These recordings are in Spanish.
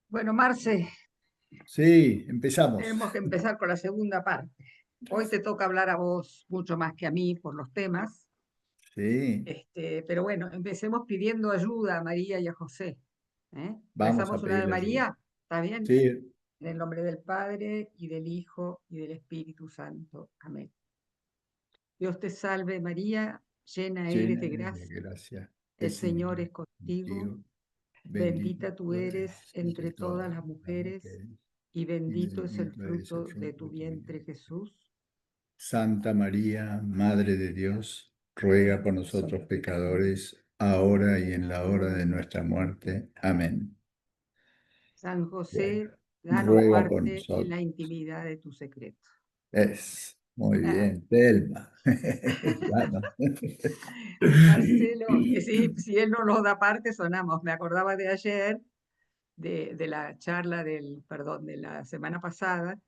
Bueno, Marce, Sí, empezamos. tenemos que empezar con la segunda parte. Hoy te toca hablar a vos mucho más que a mí por los temas, Sí, pero bueno, empecemos pidiendo ayuda a María y a José. vamos a ¿Rezamos una de pedirle ayuda. María? ¿Está bien? Sí, En el nombre del Padre, y del Hijo, y del Espíritu Santo. Amén. Dios te salve María, llena eres llena de eres de gracia, gracia. el El Señor Señor es es contigo, contigo. Bendita bendita tú tú eres eres entre entre todas todas las las mujeres, mujeres y y bendito es el bendito es el fruto de fruto tu de tu vientre, vientre. Jesús. Santa María, Madre de Dios, ruega por nosotros pecadores, ahora y en la hora de nuestra muerte. Amén. San Bueno, José, danos ruega por parte en nosotros. la intimidad de tu secreto. Muy Ah, bien, Telma. Claro. Marcelo, sí, si él no nos da parte, sonamos. Me acordaba de ayer, de la charla perdón, de la semana pasada,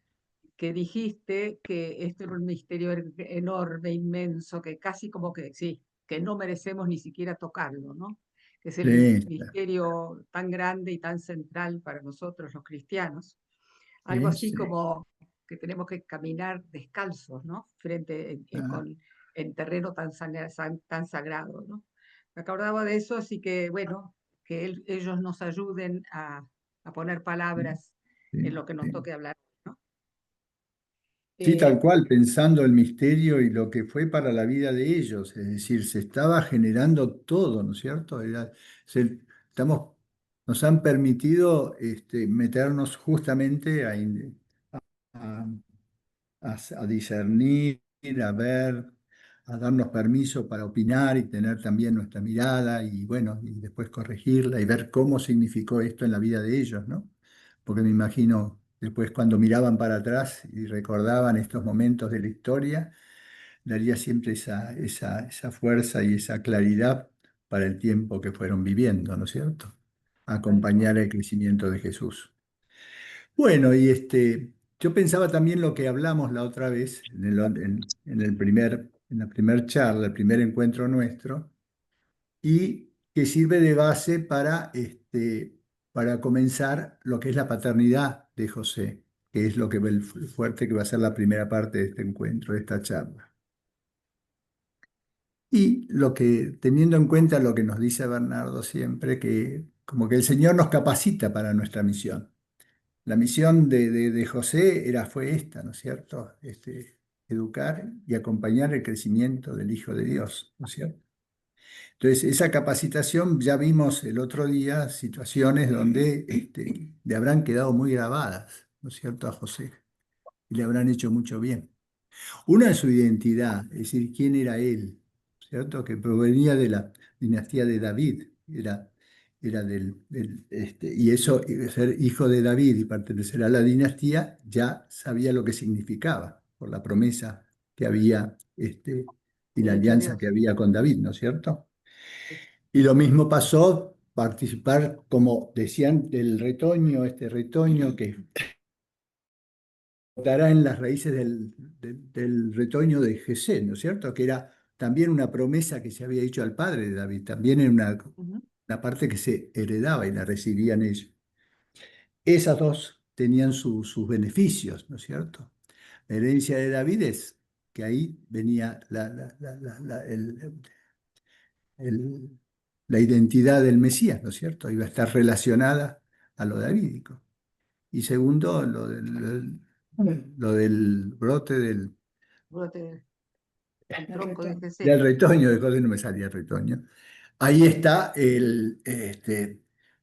que dijiste que esto era un misterio enorme, inmenso, que casi como que sí, que no merecemos ni siquiera tocarlo, ¿no? Que es el Sí, misterio tan grande y tan central para nosotros los cristianos. Algo sí, así sí. como que tenemos que caminar descalzos, ¿no? Ah, En terreno tan sagrado, ¿no? Me acordaba de eso, así que bueno, que ellos nos ayuden a poner sí, palabras en sí, lo que nos sí. toque hablar, ¿no? Sí, Eh, tal cual, pensando el misterio y lo que fue para la vida de ellos, es decir, se estaba generando todo, ¿no es cierto? Estamos, nos han permitido meternos justamente a- a discernir, a ver, a darnos permiso para opinar y tener también nuestra mirada y bueno, y después corregirla y ver cómo significó esto en la vida de ellos, ¿no? Porque me imagino después cuando miraban para atrás y recordaban estos momentos de la historia, daría siempre esa fuerza y esa claridad para el tiempo que fueron viviendo, ¿no es cierto? Tal Acompañar cual. el crecimiento de Jesús. Bueno, yo pensaba también lo que hablamos la otra vez en la primer charla, el primer encuentro nuestro, y que sirve de base para comenzar lo que es la paternidad de José, que es lo que el fuerte que va a ser la primera parte de este encuentro, de esta charla. Y teniendo en cuenta lo que nos dice Bernardo siempre, que como que el Señor nos capacita para nuestra misión. La misión de José fue esta, ¿no es cierto? Educar y acompañar el crecimiento del Hijo de Dios, ¿no es cierto? Entonces, esa capacitación ya vimos el otro día situaciones donde le habrán quedado muy grabadas, ¿no es cierto?, a José y le habrán hecho mucho bien. Una es su identidad, es decir, quién era él, ¿cierto? Que provenía de la dinastía de David, era y eso, ser hijo de David y pertenecer a la dinastía, ya sabía lo que significaba por la promesa que había, y la Le hecho alianza que Dios. había con David, ¿no es cierto? Sí. Y lo mismo pasó, participar, como decían, del retoño, este retoño que estará en las raíces del retoño de Jesé, ¿no es cierto? Que era también una promesa que se había hecho al padre de David, también era Ujú. una parte que se heredaba y la recibían ellos. Esas dos tenían sus beneficios, ¿no es cierto? La herencia de David es que ahí venía el- la identidad del Mesías, ¿no es cierto? Iba a estar relacionada a lo davídico. Y segundo, lo del brote Brote del tronco de Jesé. del retoño, de cosas no me salía el retoño. Ahí está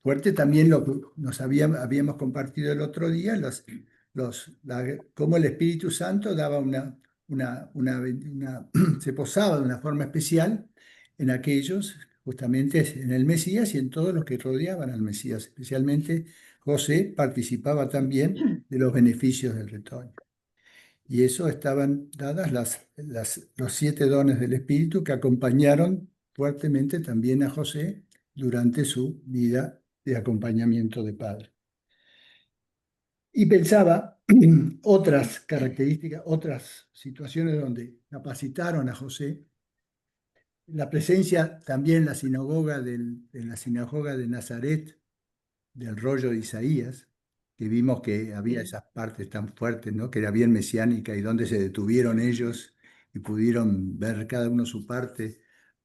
fuerte también lo que habíamos compartido el otro día, cómo el Espíritu Santo daba se posaba de una forma especial en aquellos, justamente en el Mesías y en todos los que rodeaban al Mesías. Especialmente José participaba también de los beneficios del retoño. Y eso estaban dadas los 7 dones del Espíritu que acompañaron fuertemente también a José durante su vida de acompañamiento de padre. Y pensaba otras características, otras situaciones donde capacitaron a José la presencia también en en la sinagoga de Nazaret, del rollo de Isaías, que vimos que había Sí, esas partes tan fuertes, ¿no? Que era bien mesiánica y donde se detuvieron ellos y pudieron ver cada uno su parte,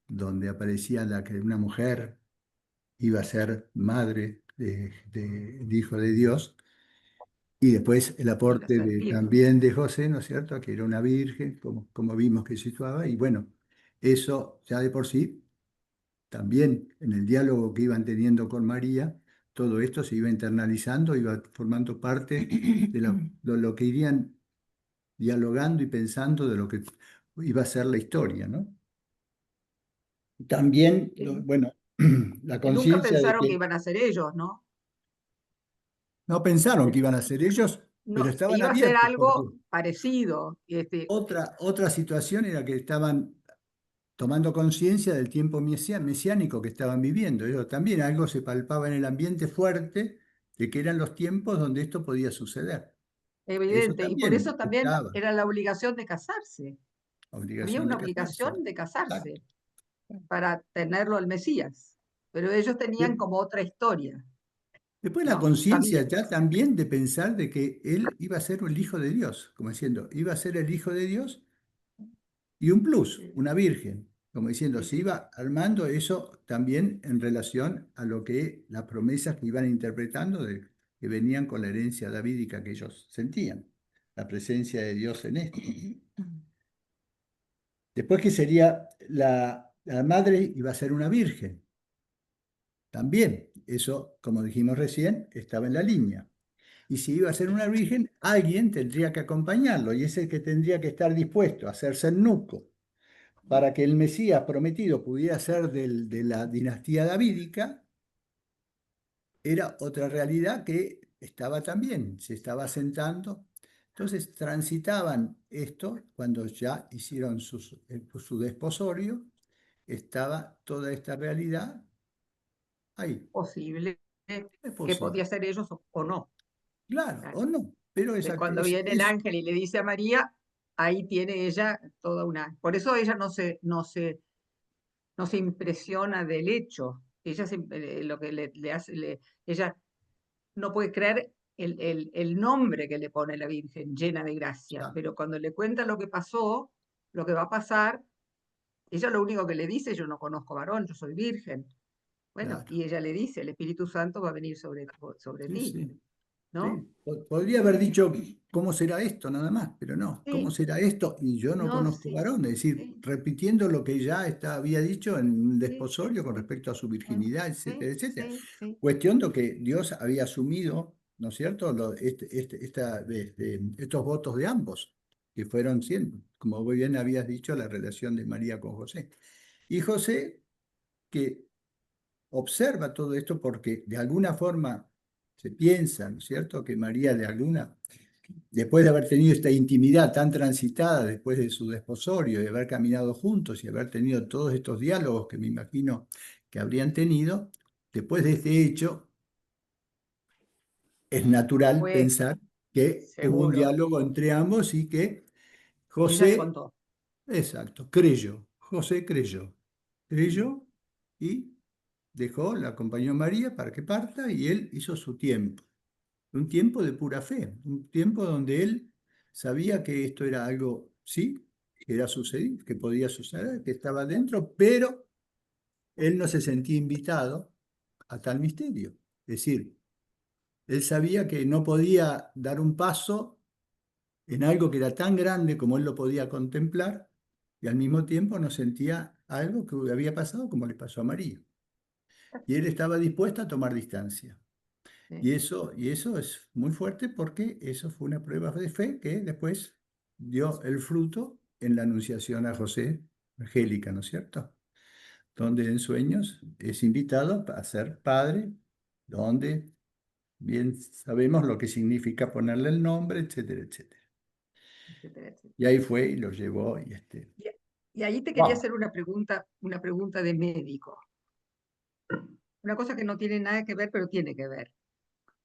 donde aparecía la que una mujer iba a ser madre del Hijo de Dios. Y después el iba a aporte ser virgen. también de José, ¿no es cierto?, que era una virgen, como vimos que situaba. Y bueno, eso ya de por sí, también en el diálogo que iban teniendo con María, todo esto se iba internalizando, iba formando parte de lo que irían dialogando y pensando de lo que iba a ser la historia, ¿no? También, Sí. bueno, la Que nunca conciencia de pensaron que que iban a ser ellos, ¿no? no pensaron que iban a ser ellos, pero No, estaban iba a ser abiertos, porque algo parecido. otra situación era que estaban tomando conciencia del tiempo mesiánico que estaban viviendo. Eso también algo se palpaba en el ambiente fuerte de que eran los tiempos donde esto podía suceder. Eso Evidente. Y por eso también también estaba, era la obligación de casarse. Había obligación una de casarse. obligación de Claro. casarse para tenerlo al Mesías. Pero ellos tenían De- como otra historia, Después la ¿no? conciencia Sabían. ya también de pensar de que él iba a ser el Hijo de Dios, como diciendo, iba a ser el Hijo de Dios y un plus, Sí, una virgen, como diciendo, sí, se sí. iba armando eso también en relación a lo que las promesas que iban interpretando, que venían con la herencia davídica que ellos sentían, la presencia de Dios en esto. Después que sería la madre iba a ser una virgen, también, eso, como dijimos recién, estaba en la línea. Y si iba a ser una virgen, alguien tendría que acompañarlo, y ese que tendría que estar dispuesto a hacerse eunuco para que el Mesías prometido pudiera ser de la dinastía davídica, era otra realidad que estaba también, se estaba asentando. Entonces transitaban esto cuando ya hicieron su desposorio, estaba toda esta realidad ahí. Posible Es que posible, podía ser ellos o no. claro, Claro. o no, pero De cuando viene el ángel y le dice a María, ahí tiene ella toda una. Por eso ella no se impresiona del hecho. Ella lo que le hace, ella no puede creer el nombre que le pone la Virgen, llena de gracia. ya, Pero cuando le cuenta lo que pasó, lo que va a pasar, ella lo único que le dice, yo no conozco varón, yo soy virgen. Bueno, claro, y ella le dice, el Espíritu Santo va a venir sobre sí, ti, sí. ¿no? Sí, podría haber dicho cómo será esto nada más, pero no, cómo Sí, será esto y yo no no, conozco sí, varón, es decir, sí, repitiendo lo que ya había dicho en un sí, desposorio con respecto a su virginidad, sí, etcétera, etcétera. sí, sí. Cuestión de que Dios había asumido, ¿no es cierto?, estos votos de ambos, que fueron siendo, como muy bien habías dicho, la relación de María con José. Y José, que observa todo esto porque de alguna forma se piensa, ¿no es cierto?, que María después de haber tenido esta intimidad tan transitada, después de su desposorio, de haber caminado juntos y haber tenido todos estos diálogos que me imagino que habrían tenido, después de este hecho, es natural Fue pensar que hubo un seguro. diálogo entre ambos y que Ella le José, contó. exacto, creyó, José creyó y la acompañó a María para que parta y él hizo su tiempo. Un tiempo de pura fe, un tiempo donde él sabía que esto era algo, sí, que era sucedido, que podía suceder, que estaba dentro, pero él no se sentía invitado a tal misterio. Es decir, él sabía que no podía dar un paso en algo que era tan grande como él lo podía contemplar, y al mismo tiempo no sentía algo que había pasado como le pasó a María. Y él estaba dispuesto a tomar distancia. Sí, Y eso es muy fuerte porque eso fue una prueba de fe que después dio el fruto en la anunciación a José, Angélica, ¿no es cierto? Donde en sueños es invitado a ser padre, donde bien sabemos lo que significa ponerle el nombre, etcétera, etcétera. etcétera, etcétera. Y ahí fue y lo llevó y Y, y ahí te quería ¡wow! hacer una pregunta de médico. Una cosa que no tiene nada que ver, pero tiene que ver.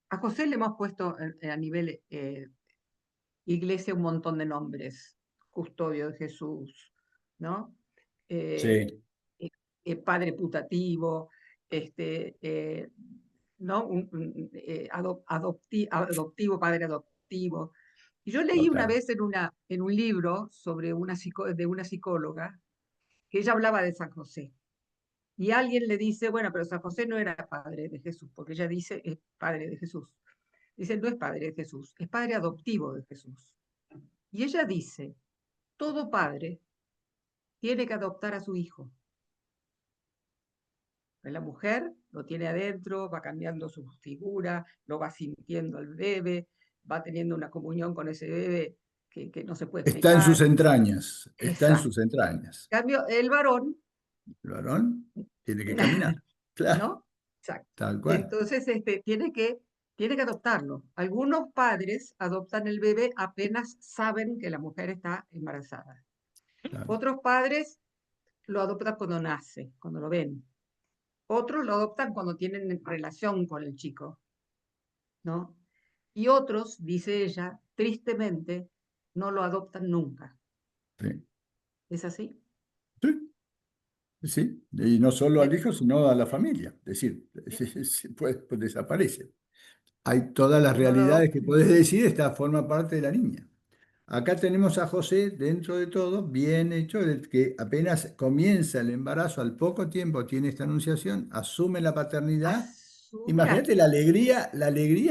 A José le hemos puesto a nivel iglesia un montón de nombres. Custodio de Jesús, ¿no? Eh, Sí, padre putativo, ¿no? Adoptivo, padre adoptivo. Y yo leí una Total. vez en un libro sobre de una psicóloga que ella hablaba de San José. Y alguien le dice, bueno, pero San José no era padre de Jesús, porque ella dice es padre de Jesús. Dice, no es padre de Jesús, es padre adoptivo de Jesús. Y ella dice, todo padre tiene que adoptar a su hijo. La mujer lo tiene adentro, va cambiando su figura, lo va sintiendo el bebé, va teniendo una comunión con ese bebé que no se puede Está en sus explicar. entrañas, está en Exacto. sus entrañas. En cambio, el varón, El varón tiene que caminar. Claro, ¿no? Exacto. tal cual. Entonces, tiene que adoptarlo. Algunos padres adoptan el bebé apenas saben que la mujer está embarazada. Claro. Otros padres lo adoptan cuando nace, cuando lo ven. Otros lo adoptan cuando tienen relación con el chico, ¿no? Y otros, dice ella, tristemente, no lo adoptan nunca. Sí. ¿Es así? Sí, sí. Y no solo al Eh, hijo, sino a la familia. Es decir, pues desaparece. Hay todas las no lo realidades que adoptan. puedes decir, esta forma parte de la niña. Acá tenemos a José, dentro de todo, bien hecho, el que apenas comienza el embarazo, al poco tiempo tiene esta anunciación, asume la paternidad. Asume a... Imagínate la alegría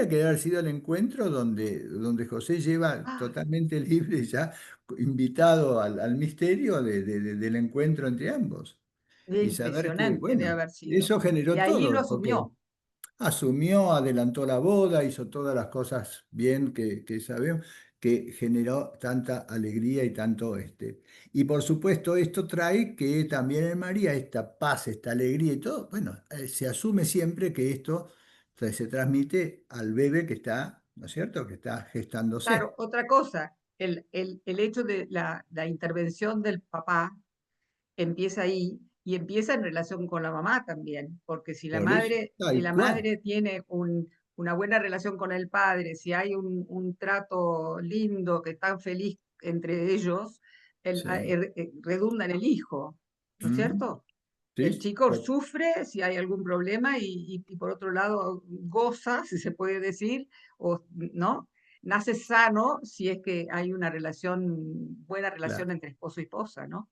que debe haber sido el encuentro donde José lleva Ah, totalmente libre, ya invitado al misterio del encuentro entre ambos. Y saber que, impresionante de bueno, haber sido. eso Y generó ahí lo todo, porque asumió. asumió, adelantó la boda, hizo todas las cosas bien que sabemos, que generó tanta alegría y tanto este. Y por supuesto esto trae que también en María esta paz, esta alegría y todo, bueno, se asume siempre que esto se transmite al bebé que está, ¿no es cierto?, que está Claro, gestándose. otra cosa, el hecho de la intervención del papá empieza ahí y empieza en relación con la mamá también, porque Por eso, si tal la cual. madre tiene una buena relación con el padre, si hay un trato lindo, que están feliz entre ellos, Sí. redunda en el hijo, ¿no es Mm, cierto? El sí, chico sufre si hay algún problema y por otro lado goza, si se puede decir, o no, nace sano si es que hay una buena relación claro, entre esposo y esposa, ¿no?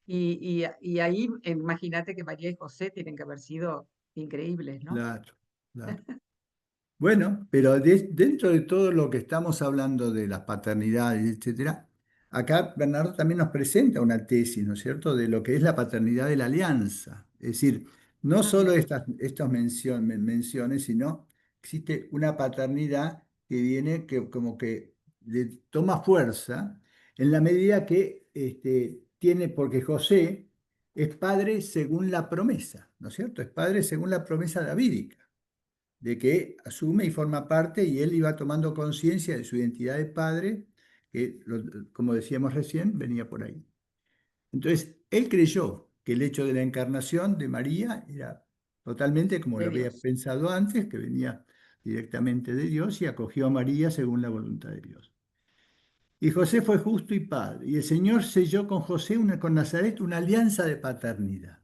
Y ahí imagínate que María y José tienen que haber sido increíbles, ¿no? claro, claro. Bueno, pero dentro de todo lo que estamos hablando de las paternidades, etcétera, acá Bernardo también nos presenta una tesis, ¿no es cierto?, de lo que es la paternidad de la alianza. Es decir, no Ah, solo mira, estas menciones, sino existe una paternidad que viene que como que toma fuerza en la medida que tiene, porque José es padre según la promesa, ¿no es cierto? Es padre según la promesa davídica de que asume y forma parte y él iba tomando conciencia de su identidad de padre, que como decíamos recién, venía por ahí. Entonces, él creyó que el hecho de la encarnación de María era totalmente como lo de había Dios. pensado antes, que venía directamente de Dios y acogió a María según la voluntad de Dios. Y José fue justo y padre, y el Señor selló con José, con Nazaret, una alianza de paternidad.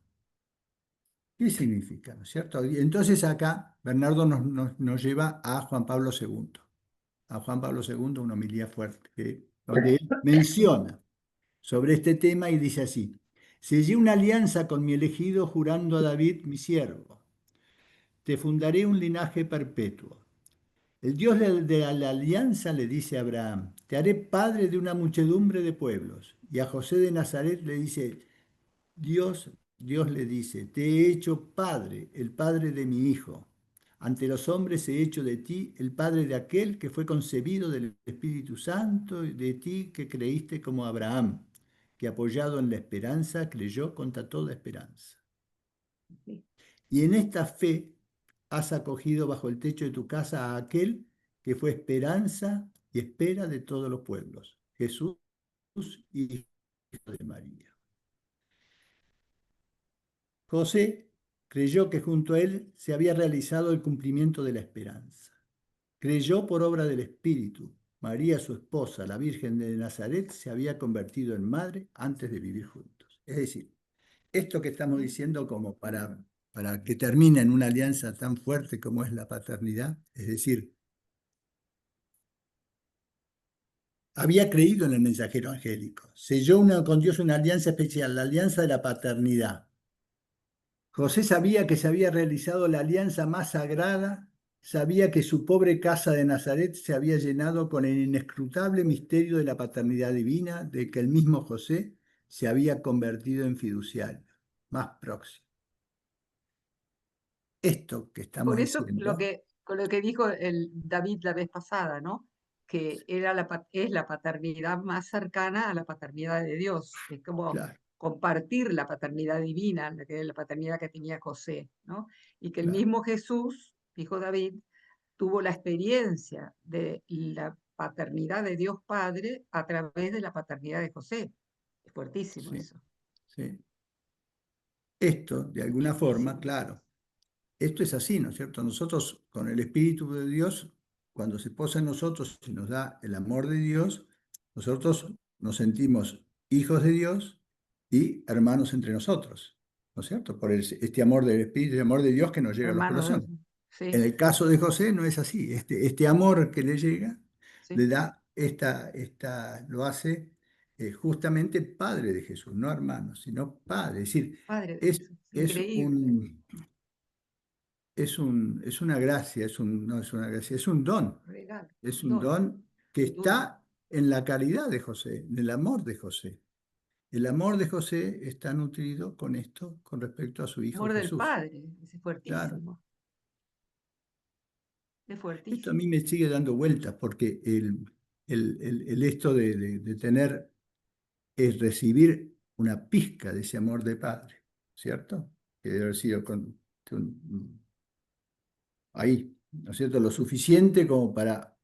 ¿Qué significa? ¿No es cierto? Y entonces acá Bernardo nos lleva a Juan Pablo II, a Juan Pablo II, una homilía fuerte, donde él menciona sobre este tema y dice así: sellé una alianza con mi elegido jurando a David, mi siervo, te fundaré un linaje perpetuo. El Dios de la alianza le dice a Abraham: te haré padre de una muchedumbre de pueblos. Y a José de Nazaret le dice: Dios le dice: te he hecho padre, el padre de mi hijo. Ante los hombres he hecho de ti el padre de aquel que fue concebido del Espíritu Santo y de ti que creíste como Abraham, que apoyado en la esperanza creyó contra toda esperanza. Sí, Y en esta fe has acogido bajo el techo de tu casa a aquel que fue esperanza y espera de todos los pueblos, Jesús, hijo de María. José creyó que junto a él se había realizado el cumplimiento de la esperanza. Creyó por obra del Espíritu. María, su esposa, la Virgen de Nazaret, se había convertido en madre antes de vivir juntos. Es decir, esto que estamos ¿Mm? diciendo como para que termine en una alianza tan fuerte como es la paternidad, es decir, había creído en el mensajero angélico, selló con Dios una alianza especial, la alianza de la paternidad. José sabía que se había realizado la alianza más sagrada, sabía que su pobre casa de Nazaret se había llenado con el inescrutable misterio de la paternidad divina, de que el mismo José se había convertido en fiduciario, más próximo. Esto que estamos Por eso diciendo, con lo que dijo el David la vez pasada, ¿no? Que era es la paternidad más cercana a la paternidad de Dios. Es como claro, compartir la paternidad divina, la paternidad que tenía José, ¿no? Y que el claro, mismo Jesús, dijo David, tuvo la experiencia de la paternidad de Dios Padre a través de la paternidad de José. Es fuertísimo sí, eso, sí. Esto, de alguna forma, fuertísimo. claro, esto es así, ¿no es cierto? Nosotros, con el Espíritu de Dios, cuando se posa en nosotros y nos da el amor de Dios, nosotros nos sentimos hijos de Dios y hermanos entre nosotros, ¿no es cierto? Por este amor del Espíritu, el amor de Dios que nos llega a los Hermano de... corazones. En Sí, el caso de José no es así. Este amor que le llega, sí, le da lo hace justamente padre de Jesús, no hermano, sino padre. Es decir, Padre de es, Jesús. es Increíble. un, es una gracia, no es una gracia, Regalo, es un don, don que sin duda. está en la caridad de José, en el amor de José. El amor de José está nutrido con esto, con respecto a su hijo Amor del Jesús. Padre, es Claro. fuertísimo, es Esto a mí fuertísimo. me sigue dando vueltas porque el esto de tener es recibir una pizca de ese amor de padre, ¿cierto? Que debe haber sido ahí, ¿no es cierto? Lo suficiente como para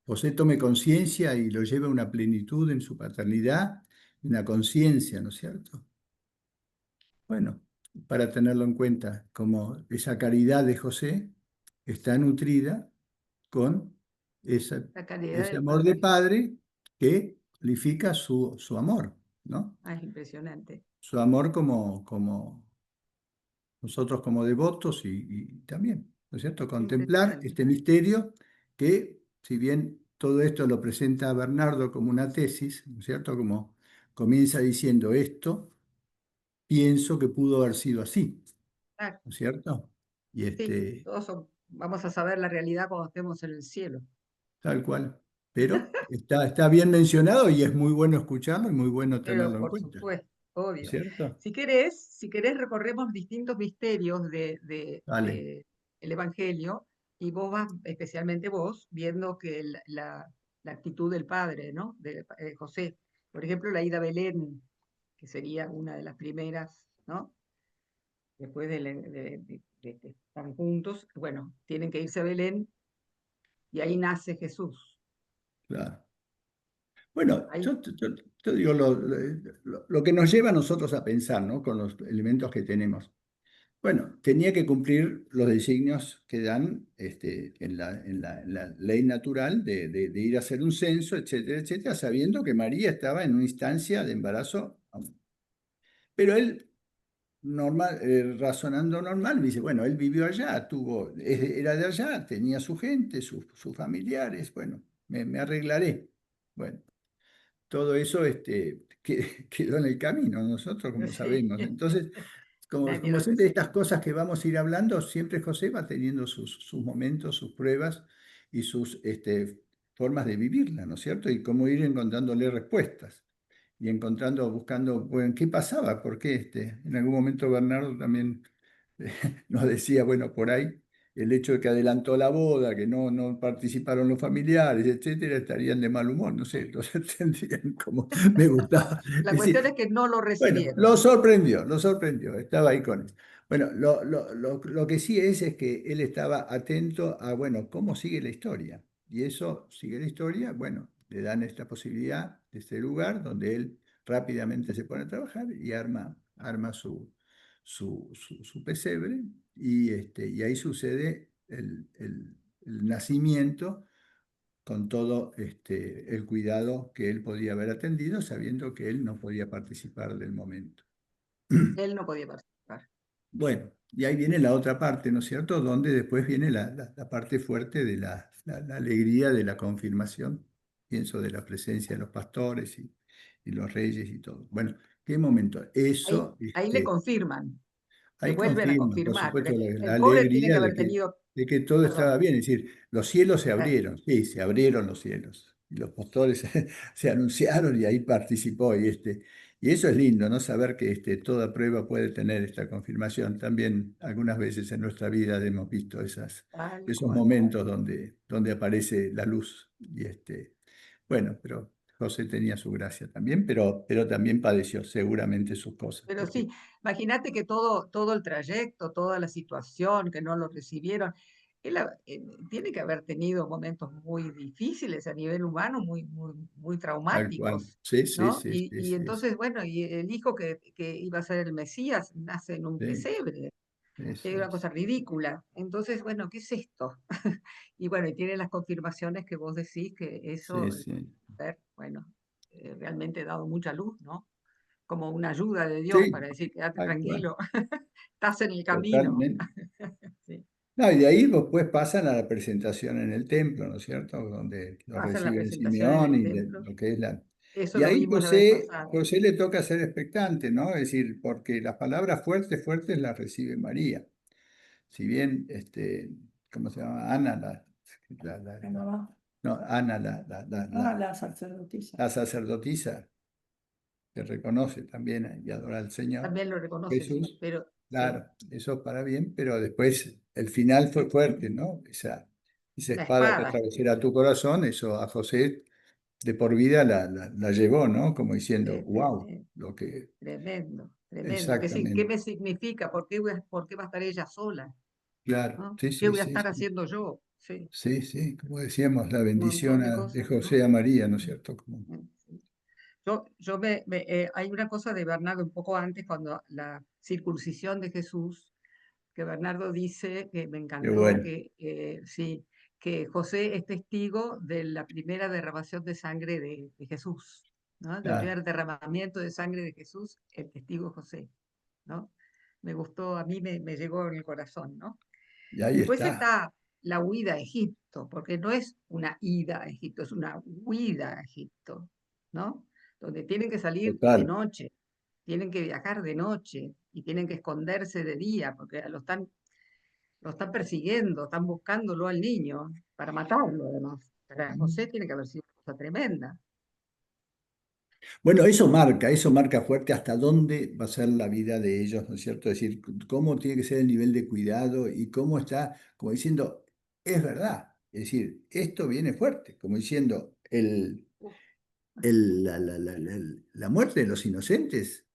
José tome conciencia y lo lleve a una plenitud en su paternidad, una conciencia, ¿no es cierto? Bueno, para tenerlo en cuenta, como esa caridad de José está nutrida con La calidad ese del amor de Padre. padre que cualifica su amor, ¿no? Ah, es impresionante. Su amor como nosotros como devotos y también, ¿no es cierto? Contemplar Impresionante. este misterio que, si bien todo esto lo presenta Bernardo como una tesis, ¿no es cierto? Como comienza diciendo esto, pienso que pudo haber sido así, Ah, ¿no es cierto? Y sí, vamos a saber la realidad cuando estemos en el cielo. tal cual. Pero está bien mencionado y es muy bueno escucharlo y muy bueno Pero tenerlo en por cuenta, ¿no supuesto, es obvio. cierto? Si querés recorremos distintos misterios Vale, el Evangelio y vos vas, especialmente vos, viendo que la actitud del padre, ¿no? De José. Por ejemplo, la ida a Belén, que sería una de las primeras, ¿no? Después de que están juntos, bueno, tienen que irse a Belén y ahí nace Jesús. claro. Bueno, Ahí, yo digo lo que nos lleva a nosotros a pensar, ¿no? Con los elementos que tenemos. Bueno, tenía que cumplir los designios que dan en la ley natural de ir a hacer un censo, etcétera, etcétera, sabiendo que María estaba en una instancia de embarazo. Pero él normal, razonando normal, me dice, bueno, él vivió allá, era de allá, tenía su gente, sus familiares, bueno, me arreglaré. Bueno, todo eso quedó en el camino, nosotros como sí, sabemos. Entonces, nadie como lo siempre estas recibió. cosas que vamos a ir hablando, siempre José va teniendo sus momentos, sus pruebas y sus formas de vivirla, ¿no es cierto? Y cómo ir encontrándole respuestas y encontrando, buscando, bueno, ¿qué pasaba? ¿Por qué en algún momento Bernardo también nos decía, bueno, por ahí el hecho de que adelantó la boda, que no participaron los familiares, etcétera, estarían de mal humor, no sé, entonces tendrían como, me gustaba La cuestión es decir, que no lo bueno, recibieron. lo sorprendió, estaba ahí con él. Bueno, lo que sí es que él estaba atento a, bueno, cómo sigue la historia. Y eso sigue la historia, bueno, le dan esta posibilidad de este lugar donde él rápidamente se pone a trabajar y arma su pesebre y ahí sucede el nacimiento con todo el cuidado que él podía haber atendido, sabiendo que él no podía participar del momento. Él no podía participar. Bueno, y ahí viene la otra parte, ¿no es cierto? Donde después viene la parte fuerte de la alegría de la confirmación, pienso de la presencia de los pastores y los reyes y todo. Bueno, ¿qué momento? Ahí, Eso, ahí le confirman, le ahí vuelven a confirma, por confirmar, supuesto, porque la el pobre tiene que alegría haber tenido, de que todo estaba perdón, bien. Es decir, los cielos se eh, abrieron, sí, se abrieron los cielos. Y los pastores se anunciaron y ahí participó. Y eso es lindo, ¿no? Saber que toda prueba puede tener esta confirmación. También algunas veces en nuestra vida hemos visto tal esos cual. momentos donde aparece la luz. Bueno, pero José tenía su gracia también, pero también padeció seguramente sus cosas, Pero sí, porque imagínate que todo el trayecto, toda la situación, que no lo recibieron, tiene que haber tenido momentos muy difíciles a nivel humano, muy tal cual. traumáticos, Sí, sí, ¿no? sí, sí, Y sí, sí, entonces, bueno, y el hijo que iba a ser el Mesías nace en un sí, pesebre, que es eso una es. cosa ridícula. Entonces, bueno, ¿qué es esto? Y bueno, y tiene las confirmaciones que vos decís que Sí, eso, sí. bueno, realmente ha dado mucha luz, ¿no? Como una ayuda de Dios Sí, para decir, quédate tal cual, tranquilo, estás en el camino. totalmente. Sí. No, y de ahí después pasan a la presentación en el templo, ¿no es cierto? Donde lo Hacen la reciben presentación en Simeón el y templo. lo que es la... Eso Y lo ahí vimos la vez pasada. José le toca ser expectante, ¿no? Es decir, porque las palabras fuertes, fuertes las recibe María. Si bien, ¿cómo se llama? Ana, La mamá. no, Ana, Ah, la sacerdotisa. la sacerdotisa, que reconoce también y adora al Señor También lo reconoce, sí, Jesús. pero sí, Claro, eso para bien, pero después el final fue fuerte, ¿no? Esa la espada que espada. atravesará tu corazón, eso a José de por vida la llevó, ¿no? Como diciendo, wow, Tremendo, lo que tremendo, tremendo. ¿Qué exactamente, me significa? ¿Por qué va a estar ella sola? claro, ¿No? sí, ¿Qué sí, voy a sí, estar sí, haciendo yo? Sí, sí, sí, como decíamos, la un montón bendición de de cosas, José ¿no? a María, ¿no es cierto? Como, Sí. Hay una cosa de Bernardo un poco antes, cuando la circuncisión de Jesús, que Bernardo dice, que me qué encantó, bueno, que sí, que José es testigo de la primera derramación de sangre de Jesús, ¿no? Del claro, primer derramamiento de sangre de Jesús, el testigo es José, ¿no? Me gustó, a mí me llegó en el corazón, ¿no? y ahí Después está, está la huida a Egipto, porque no es una ida a Egipto, es una huida a Egipto, ¿no? Donde tienen que salir de total. noche, tienen que viajar de noche y tienen que esconderse de día, porque lo están persiguiendo, están buscándolo al niño para matarlo, además. Para José tiene que haber sido una cosa tremenda. Bueno, eso marca fuerte hasta dónde va a ser la vida de ellos, ¿no es cierto? Es decir, cómo tiene que ser el nivel de cuidado y cómo está, como diciendo, es verdad. Es decir, esto viene fuerte, como diciendo, Uf, la muerte de los inocentes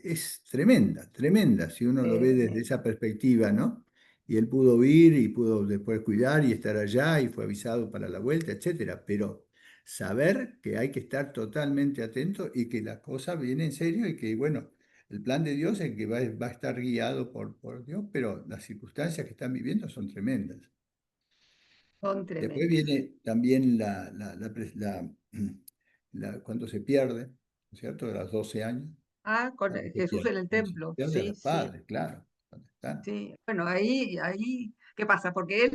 es tremenda, tremenda, si uno lo ve desde esa tremendo. perspectiva, ¿no? Y él pudo huir y pudo después cuidar y estar allá y fue avisado para la vuelta, etcétera. Pero saber que hay que estar totalmente atento y que la cosa viene en serio y que, bueno, el plan de Dios es que va a estar guiado por Dios, pero las circunstancias que están viviendo son tremendas. Son Después tremendas. viene también cuando se pierde, ¿no es cierto? De los 12 años. Ah, con Cuando se Jesús pierde, en el cuando se templo, pierde a sí, los sí, padres, claro, ¿dónde están? sí. Bueno, ¿qué pasa? Porque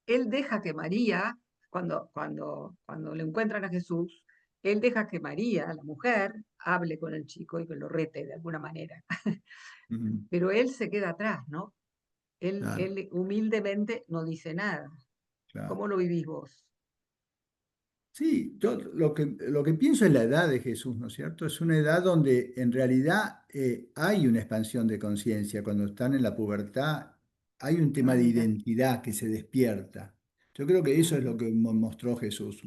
él deja que María, cuando le encuentran a Jesús, él deja que María, la mujer, hable con el chico y que lo rete de alguna manera. Ujú, Pero él se queda atrás, ¿no? claro, Él humildemente no dice nada. claro. ¿Cómo lo vivís vos? Sí, yo lo que pienso es la edad de Jesús, ¿no es cierto? Es una edad donde en realidad hay una expansión de conciencia. Cuando están en la pubertad, hay un tema Ah, de mira. identidad que se despierta. Yo creo que eso es lo Ajá. que mostró Jesús.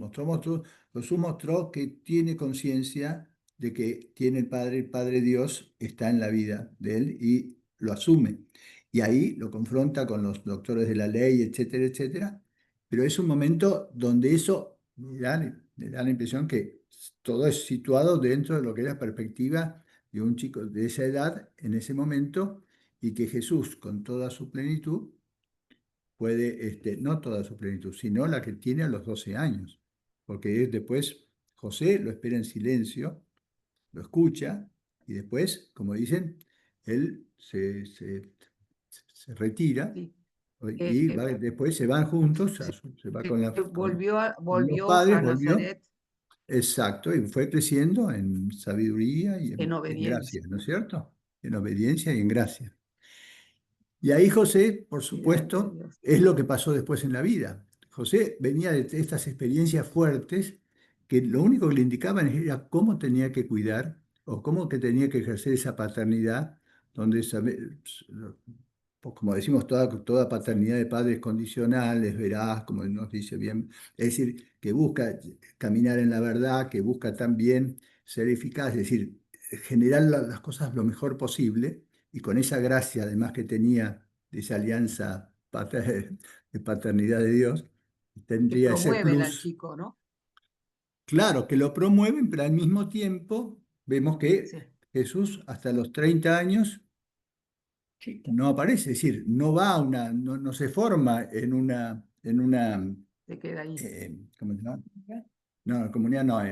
Jesús mostró que tiene conciencia de que tiene el Padre Dios está en la vida de él y lo asume. Y ahí lo confronta con los doctores de la ley, etcétera, etcétera, pero es un momento donde eso me da la impresión que todo es situado dentro de lo que es la perspectiva de un chico de esa edad en ese momento y que Jesús con toda su plenitud puede, no toda su plenitud, sino la que tiene a los 12 años, porque después José lo espera en silencio, lo escucha Y después, como dicen, él se retira sí. y después se van juntos, se va con los Volvió padres, a volvió. Nazaret Exacto, y fue creciendo en sabiduría y en en gracia, obediencia. ¿no es cierto? En obediencia y en gracia. Y ahí José, por Y delante de supuesto, Dios. es lo que pasó después en la vida. José venía de estas experiencias fuertes que lo único que le indicaban era cómo tenía que cuidar o cómo que tenía que ejercer esa paternidad, donde, pues, como decimos, toda paternidad de padres condicionales, veraz, como nos dice bien, es decir, que busca caminar en la verdad, que busca también ser eficaz, es decir, generar las cosas lo mejor posible y con esa gracia además que tenía de esa alianza de paternidad de Dios, Que tendría ese promueven al plus. chico, ¿no? Claro, que lo promueven, pero al mismo tiempo vemos que Sí, Jesús hasta los 30 años Chita. no aparece, es decir, no va a no se forma en una, se queda ahí. ¿cómo se llama? No, comunidad no,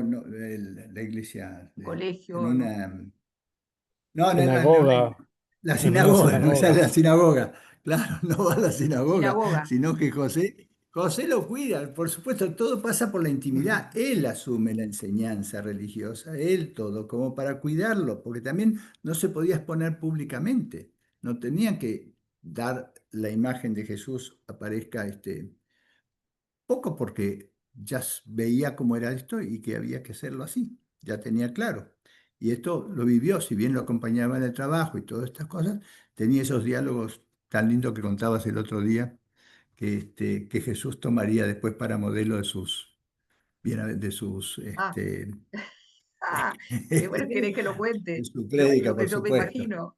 no, la iglesia, en Colegio, ¿no? una. No, no, no, no, Sinagoga, la en una sinagoga, no sale sinagoga. la sinagoga. Claro, no va a la sinagoga, Sinagoga. sino que José lo cuida. Por supuesto, todo pasa por la intimidad. Él asume la enseñanza religiosa, él todo, como para cuidarlo, porque también no se podía exponer públicamente. No tenían que dar la imagen de Jesús aparezca poco porque ya veía cómo era esto y que había que hacerlo así, ya tenía claro. Y esto lo vivió, si bien lo acompañaba en el trabajo y todas estas cosas, tenía esos diálogos tan lindos que contabas el otro día, que Jesús tomaría después para modelo de sus, Ah, ah, qué bueno querés que lo de cuente. su Yo, prédica, lo que por yo me supuesto. imagino.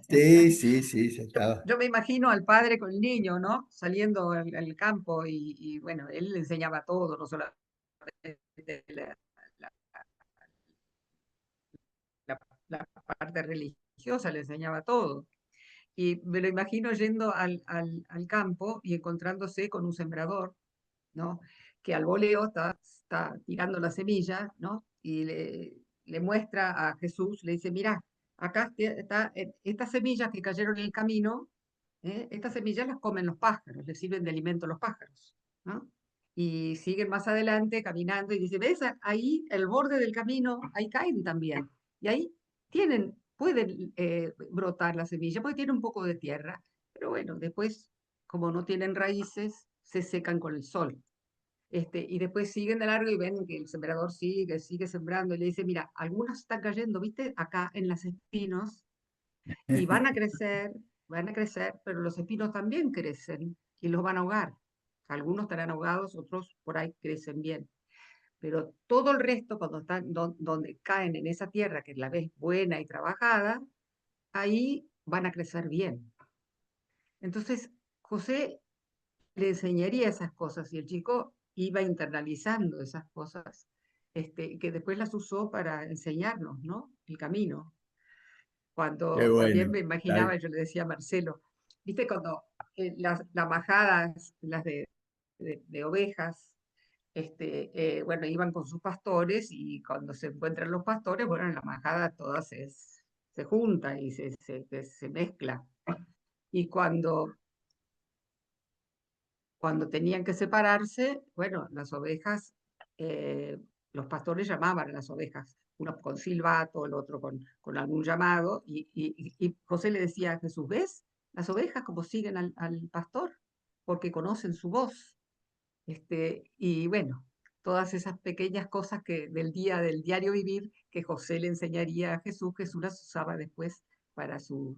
Sí, sí, sí, se Yo, estaba. yo me imagino al padre con el niño, ¿no? Saliendo al campo y, bueno, él le enseñaba todo, no solamente la, la- la parte religiosa, le enseñaba todo. Y me lo imagino yendo al campo y encontrándose con un sembrador, ¿no? Que al voleo está tirando la semilla, ¿no? Y le muestra a Jesús, le dice, mira, acá está, estas semillas que cayeron en el camino, estas semillas las comen los pájaros, les sirven de alimento a los pájaros, ¿no? Y siguen más adelante caminando y dice, ¿ves? Ahí el borde del camino, ahí caen también. Y ahí pueden brotar las semillas, porque tienen un poco de tierra, pero bueno, después, como no tienen raíces, se secan con el sol. Y después siguen de largo y ven que el sembrador sigue sembrando y le dice, mira, algunos están cayendo, ¿viste? Acá en las espinos y van a crecer, pero los espinos también crecen y los van a ahogar. Algunos estarán ahogados, otros por ahí crecen bien. Pero todo el resto, cuando están donde caen en esa tierra, que la ves buena y trabajada, ahí van a crecer bien. Entonces, José le enseñaría esas cosas y el chico iba internalizando esas cosas, que después las usó para enseñarnos, ¿no? El camino. Qué Cuando también bueno. me imaginaba, yo le decía a Marcelo, viste cuando las majadas, las de ovejas, bueno, iban con sus pastores y cuando se encuentran los pastores, bueno, la majada toda se junta y se mezcla. Y cuando tenían que separarse, bueno, las ovejas, eh, los pastores llamaban a las ovejas, uno con silbato, el otro con algún llamado, y José le decía a Jesús, ¿ves? Las ovejas como siguen al pastor, porque conocen su voz. Y bueno, todas esas pequeñas cosas del diario vivir que José le enseñaría a Jesús, Jesús las usaba después para sus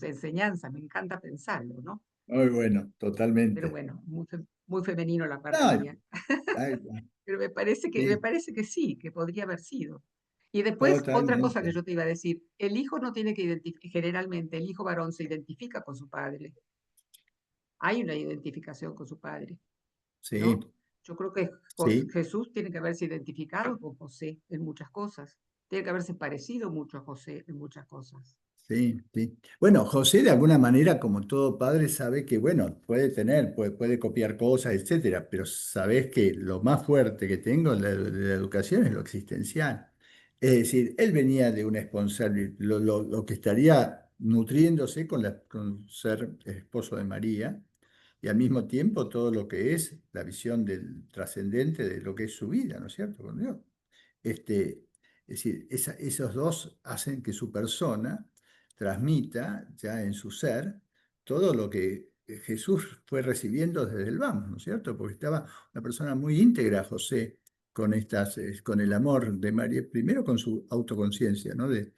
enseñanzas. Me encanta pensarlo, ¿no? Muy bueno, Pero totalmente. bueno, muy femenino la parte No, mía. ay, Pero me sí, parece que sí, que podría haber sido. Y después, otra cosa que totalmente. yo te iba a decir, el hijo no tiene que identificar, generalmente el hijo varón se identifica con su padre. Hay una identificación con su padre, Sí, ¿no? Yo creo que sí, Jesús tiene que haberse identificado con José en muchas cosas. Tiene que haberse parecido mucho a José en muchas cosas. Sí, sí. Bueno, José de alguna manera, como todo padre, sabe que, bueno, puede copiar cosas, etcétera, pero sabes que lo más fuerte que tengo de la educación es lo existencial. Es decir, él venía de una responsabilidad, lo que estaría nutriéndose con ser esposo de María, y al mismo tiempo todo lo que es la visión del trascendente de lo que es su vida, ¿no es cierto? Con Dios. Es decir, esos dos hacen que su persona transmita ya en su ser todo lo que Jesús fue recibiendo desde el vamos, ¿no es cierto? Porque estaba una persona muy íntegra, José, con el amor de María, primero con su autoconciencia, ¿no? De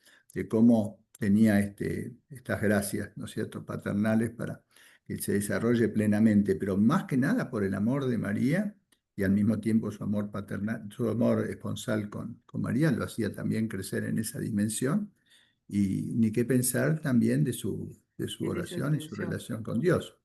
cómo tenía estas gracias, ¿no es cierto?, paternales para que se desarrolle plenamente, pero más que nada por el amor de María y al mismo tiempo su amor paternal, su amor esponsal con María lo hacía también crecer en esa dimensión. Y ni qué pensar también de su en esa oración y su dimensión. relación con Dios.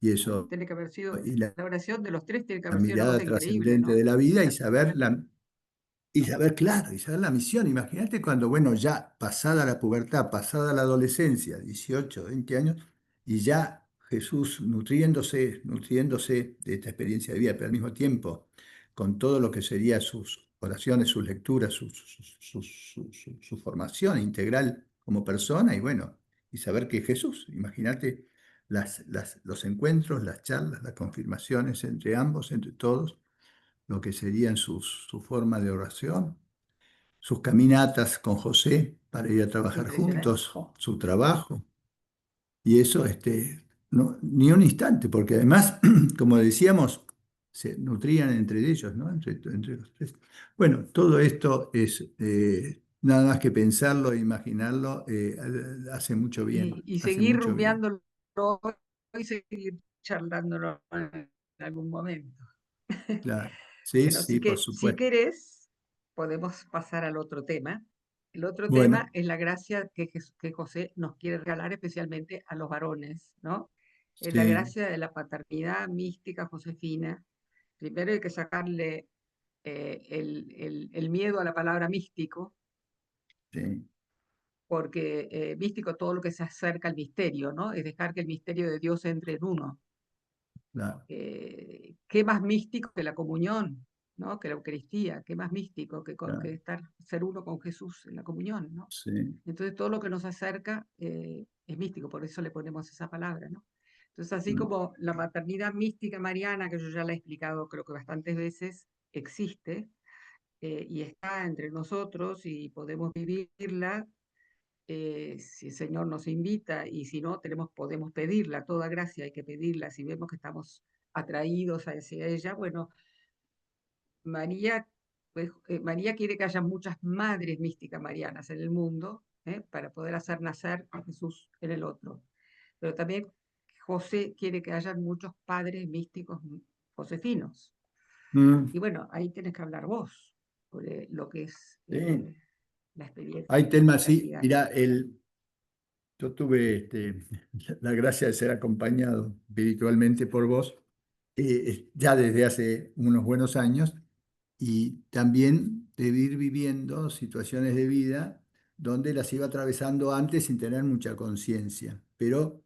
Y Bueno, eso, tiene que haber sido, y la oración de los tres tiene que la haber sido una mirada cosa increíble, trascendente ¿no? de la vida y saber, claro, y saber la misión. Imagínate cuando, bueno, ya pasada la pubertad, pasada la adolescencia, 18, 20 años, y ya Jesús nutriéndose de esta experiencia de vida, pero al mismo tiempo con todo lo que sería sus oraciones, sus lecturas, su formación integral como persona, y bueno, y saber que Jesús, imagínate los encuentros, las charlas, las confirmaciones entre ambos, entre todos lo que serían su forma de oración, sus caminatas con José para ir a trabajar Impresionante. juntos, su trabajo. Y eso, ni un instante, porque además, como decíamos, se nutrían entre ellos, ¿no? Entre los tres. Bueno, todo esto es nada más que pensarlo e imaginarlo, hace mucho bien, Y hace seguir mucho bien. rumbeándolo y seguir charlándolo en algún momento. Claro. Sí, Bueno, así sí, por que si supuesto. querés, podemos pasar al otro tema. El otro tema Bueno, es la gracia que José nos quiere regalar especialmente a los varones, ¿no? Es la sí, gracia de la paternidad mística josefina. Primero hay que sacarle el miedo a la palabra místico, sí, porque místico todo lo que se acerca al misterio, ¿no? Es dejar que el misterio de Dios entre en uno. claro, ¿Qué más místico que la comunión, ¿no? Que la Eucaristía? ¿Qué más místico que claro, ser uno con Jesús en la comunión, ¿no? sí. Entonces todo lo que nos acerca es místico, por eso le ponemos esa palabra, ¿no? Entonces así Mm. como la maternidad mística mariana, que yo ya la he explicado creo que bastantes veces, existe y está entre nosotros y podemos vivirla si el Señor nos invita y si no, podemos pedirla, toda gracia hay que pedirla, si vemos que estamos atraídos hacia ella, bueno, María, pues, María quiere que haya muchas madres místicas marianas en el mundo, para poder hacer nacer a Jesús en el otro. Pero también José quiere que haya muchos padres místicos josefinos. Mm, Y bueno, ahí tienes que hablar vos sobre lo que es sí. la experiencia Hay de temas, sí. paternidad. Mira, yo tuve la gracia de ser acompañado espiritualmente por vos ya desde hace unos buenos años y también de ir viviendo situaciones de vida donde las iba atravesando antes sin tener mucha conciencia, pero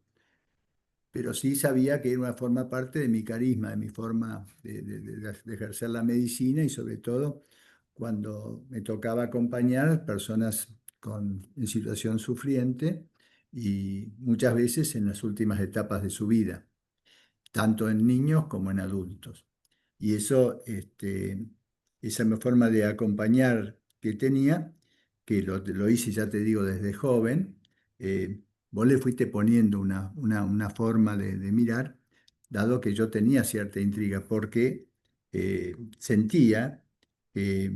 sí sabía que era una forma parte de mi carisma, de mi forma de ejercer la medicina y sobre todo cuando me tocaba acompañar personas en situación sufriente y muchas veces en las últimas etapas de su vida, tanto en niños como en adultos. Y eso, esa mi forma de acompañar que tenía, que lo hice, ya te digo, desde joven, vos le fuiste poniendo una forma de mirar, dado que yo tenía cierta intriga, porque sentía que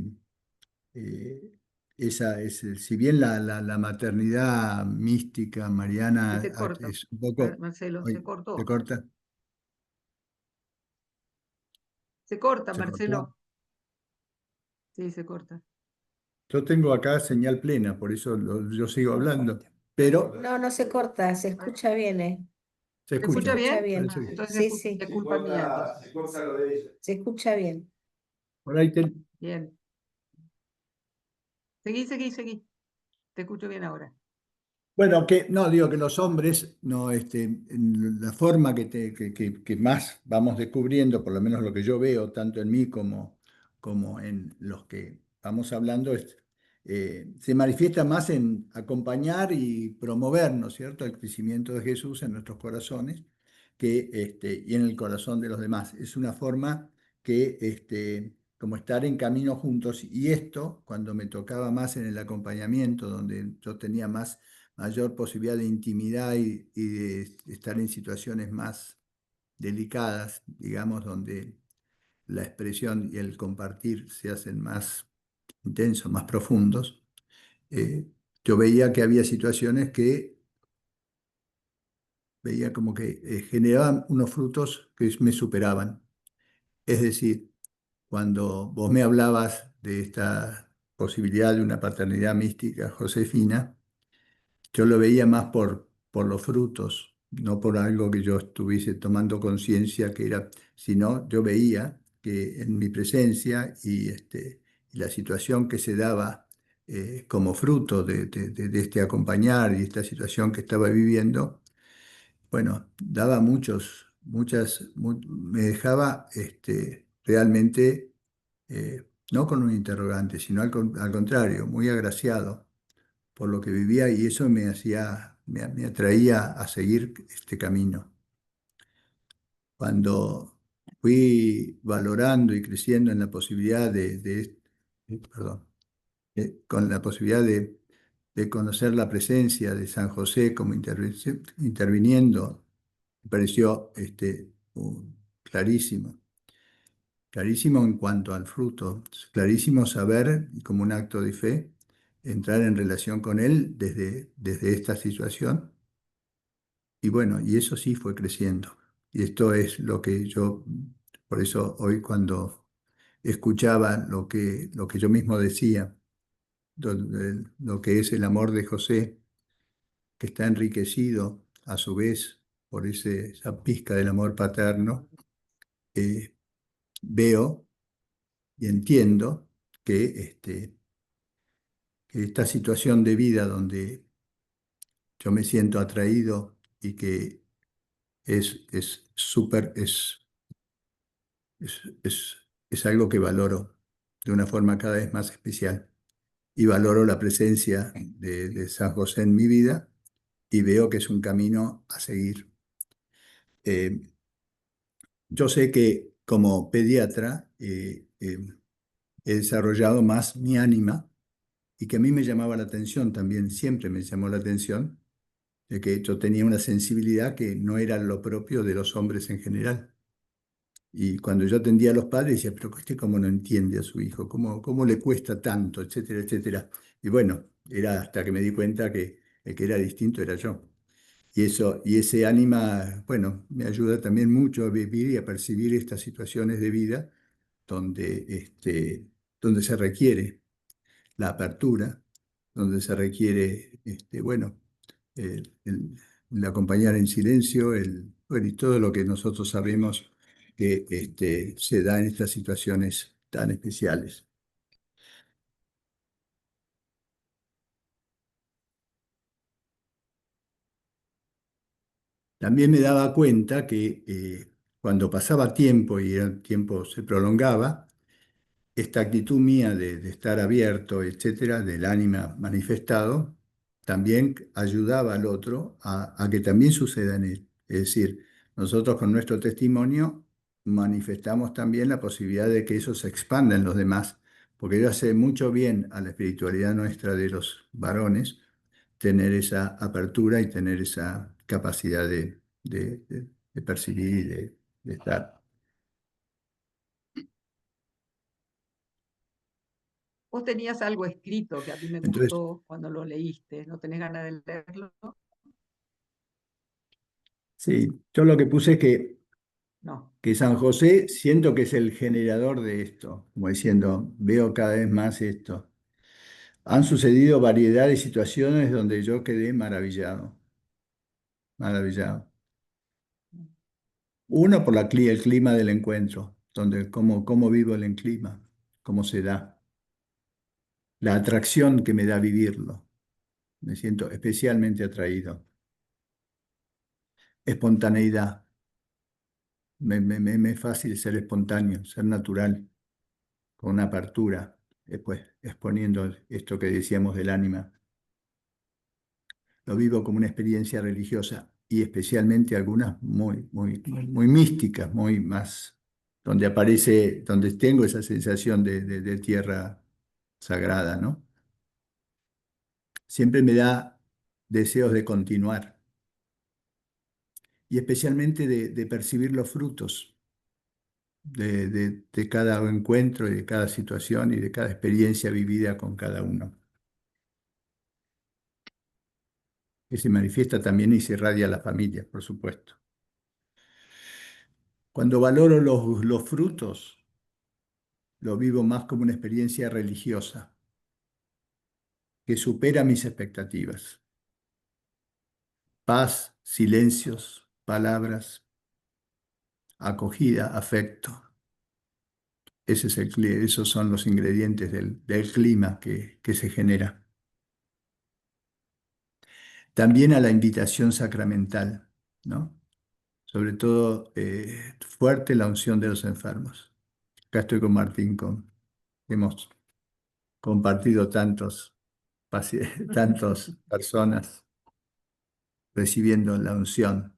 eh, si bien la maternidad mística Se mariana te corta, es un poco, Marcelo, se oye, ¿se cortó. corta? Se corta, ¿Se cortó? Marcelo. Sí, se corta. Yo tengo acá señal plena, por eso yo sigo hablando, pero No, no se corta, se Ah, escucha bien, se ¿se se escucha escucha. escucha bien? bien. Parece que Entonces Sí, sí, es culpa mía, entonces. se escucha bien. por ahí Bien. Seguí, seguí, seguí. Te escucho bien ahora. Bueno, que no digo que los hombres, no, en la forma que más vamos descubriendo, por lo menos lo que yo veo, tanto en mí como en los que vamos hablando, se manifiesta más en acompañar y promover, ¿no es cierto?, el crecimiento de Jesús en nuestros corazones y en el corazón de los demás. Es una forma que, como estar en camino juntos, y esto, cuando me tocaba más en el acompañamiento, donde yo tenía mayor posibilidad de intimidad y de estar en situaciones más delicadas, digamos, donde la expresión y el compartir se hacen más intensos, más profundos, yo veía que había situaciones que veía como que generaban unos frutos que me superaban. Es decir, cuando vos me hablabas de esta posibilidad de una paternidad mística josefina, yo lo veía más por los frutos, no por algo que yo estuviese tomando conciencia que era, sino yo veía que en mi presencia y la situación que se daba como fruto de este acompañar y esta situación que estaba viviendo, bueno, daba me dejaba realmente, no con un interrogante, sino al contrario, muy agraciado por lo que vivía, y eso me atraía a seguir este camino. Cuando fui valorando y creciendo en la posibilidad perdón, con la posibilidad de conocer la presencia de San José como interviniendo, me pareció clarísimo. Clarísimo en cuanto al fruto, clarísimo saber, y como un acto de fe, entrar en relación con Él desde esta situación. Y bueno, y eso sí fue creciendo. Y esto es lo que yo, por eso hoy cuando escuchaba lo que yo mismo decía, lo que es el amor de José, que está enriquecido a su vez por esa pizca del amor paterno, eh, veo y entiendo que, que esta situación de vida donde yo me siento atraído y que es súper, es algo que valoro de una forma cada vez más especial. Y valoro la presencia de San José en mi vida y veo que es un camino a seguir. Eh, yo sé que como pediatra he desarrollado más mi ánima, y que a mí me llamaba la atención también, siempre me llamó la atención, de que yo tenía una sensibilidad que no era lo propio de los hombres en general. Y cuando yo atendía a los padres, decía, pero este cómo no entiende a su hijo, cómo le cuesta tanto, etcétera, etcétera. Y bueno, era hasta que me di cuenta que el que era distinto era yo. Y ese ánima, bueno, me ayuda también mucho a vivir y a percibir estas situaciones de vida donde, donde se requiere la apertura, donde se requiere, bueno, el acompañar en silencio, bueno, y todo lo que nosotros sabemos que se da en estas situaciones tan especiales. También me daba cuenta que cuando pasaba tiempo y el tiempo se prolongaba, esta actitud mía de estar abierto, etcétera, del ánima manifestado, también ayudaba al otro a que también suceda en él. Es decir, nosotros con nuestro testimonio manifestamos también la posibilidad de que eso se expanda en los demás, porque ello hace mucho bien a la espiritualidad nuestra de los varones, tener esa apertura y tener esa capacidad de percibir y de estar. Vos tenías algo escrito que a mí me Entonces, gustó cuando lo leíste, ¿no tenés ganas de leerlo? sí, yo lo que puse es No. que San José siento que es el generador de esto, como diciendo, veo cada vez más esto. Han sucedido variedad de situaciones donde yo quedé maravillado, maravillado. Uno por el clima del encuentro, donde cómo vivo el clima, cómo se da, la atracción que me da vivirlo. Me siento especialmente atraído. Espontaneidad. Me es fácil ser espontáneo, ser natural, con una apertura, después exponiendo esto que decíamos del ánima. Lo vivo como una experiencia religiosa y especialmente algunas muy místicas, muy más, donde aparece, donde tengo esa sensación de tierra sagrada, ¿no? Siempre me da deseos de continuar y especialmente de percibir los frutos de cada encuentro y de cada situación y de cada experiencia vivida con cada uno, que se manifiesta también y se irradia a la familia, por supuesto. Cuando valoro los frutos, lo vivo más como una experiencia religiosa que supera mis expectativas. Paz, silencios, palabras, acogida, afecto. Esos son los ingredientes del clima que se genera. También a la invitación sacramental, ¿no? Sobre todo fuerte la unción de los enfermos. Acá estoy con Martín, hemos compartido tantas personas recibiendo la unción.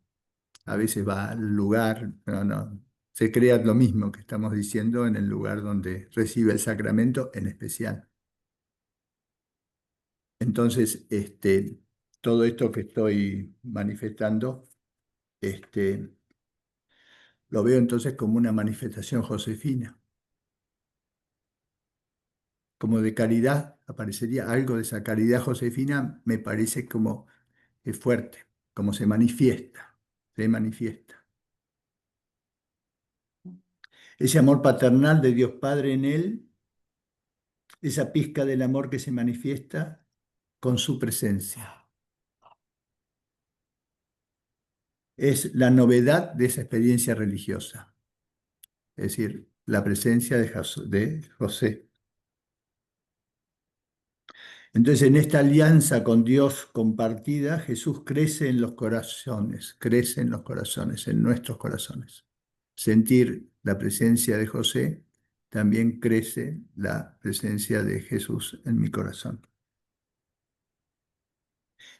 A veces va al lugar, pero no, se crea lo mismo que estamos diciendo en el lugar donde recibe el sacramento en especial. Entonces, todo esto que estoy manifestando, este, lo veo entonces como una manifestación josefina, como de caridad, aparecería algo de esa caridad josefina, me parece como es fuerte, como se manifiesta. Ese amor paternal de Dios Padre en él, esa pizca del amor que se manifiesta con su presencia. Es la novedad de esa experiencia religiosa, es decir, la presencia de José. Entonces, en esta alianza con Dios compartida, Jesús crece en los corazones, en nuestros corazones. Sentir la presencia de José, también crece la presencia de Jesús en mi corazón.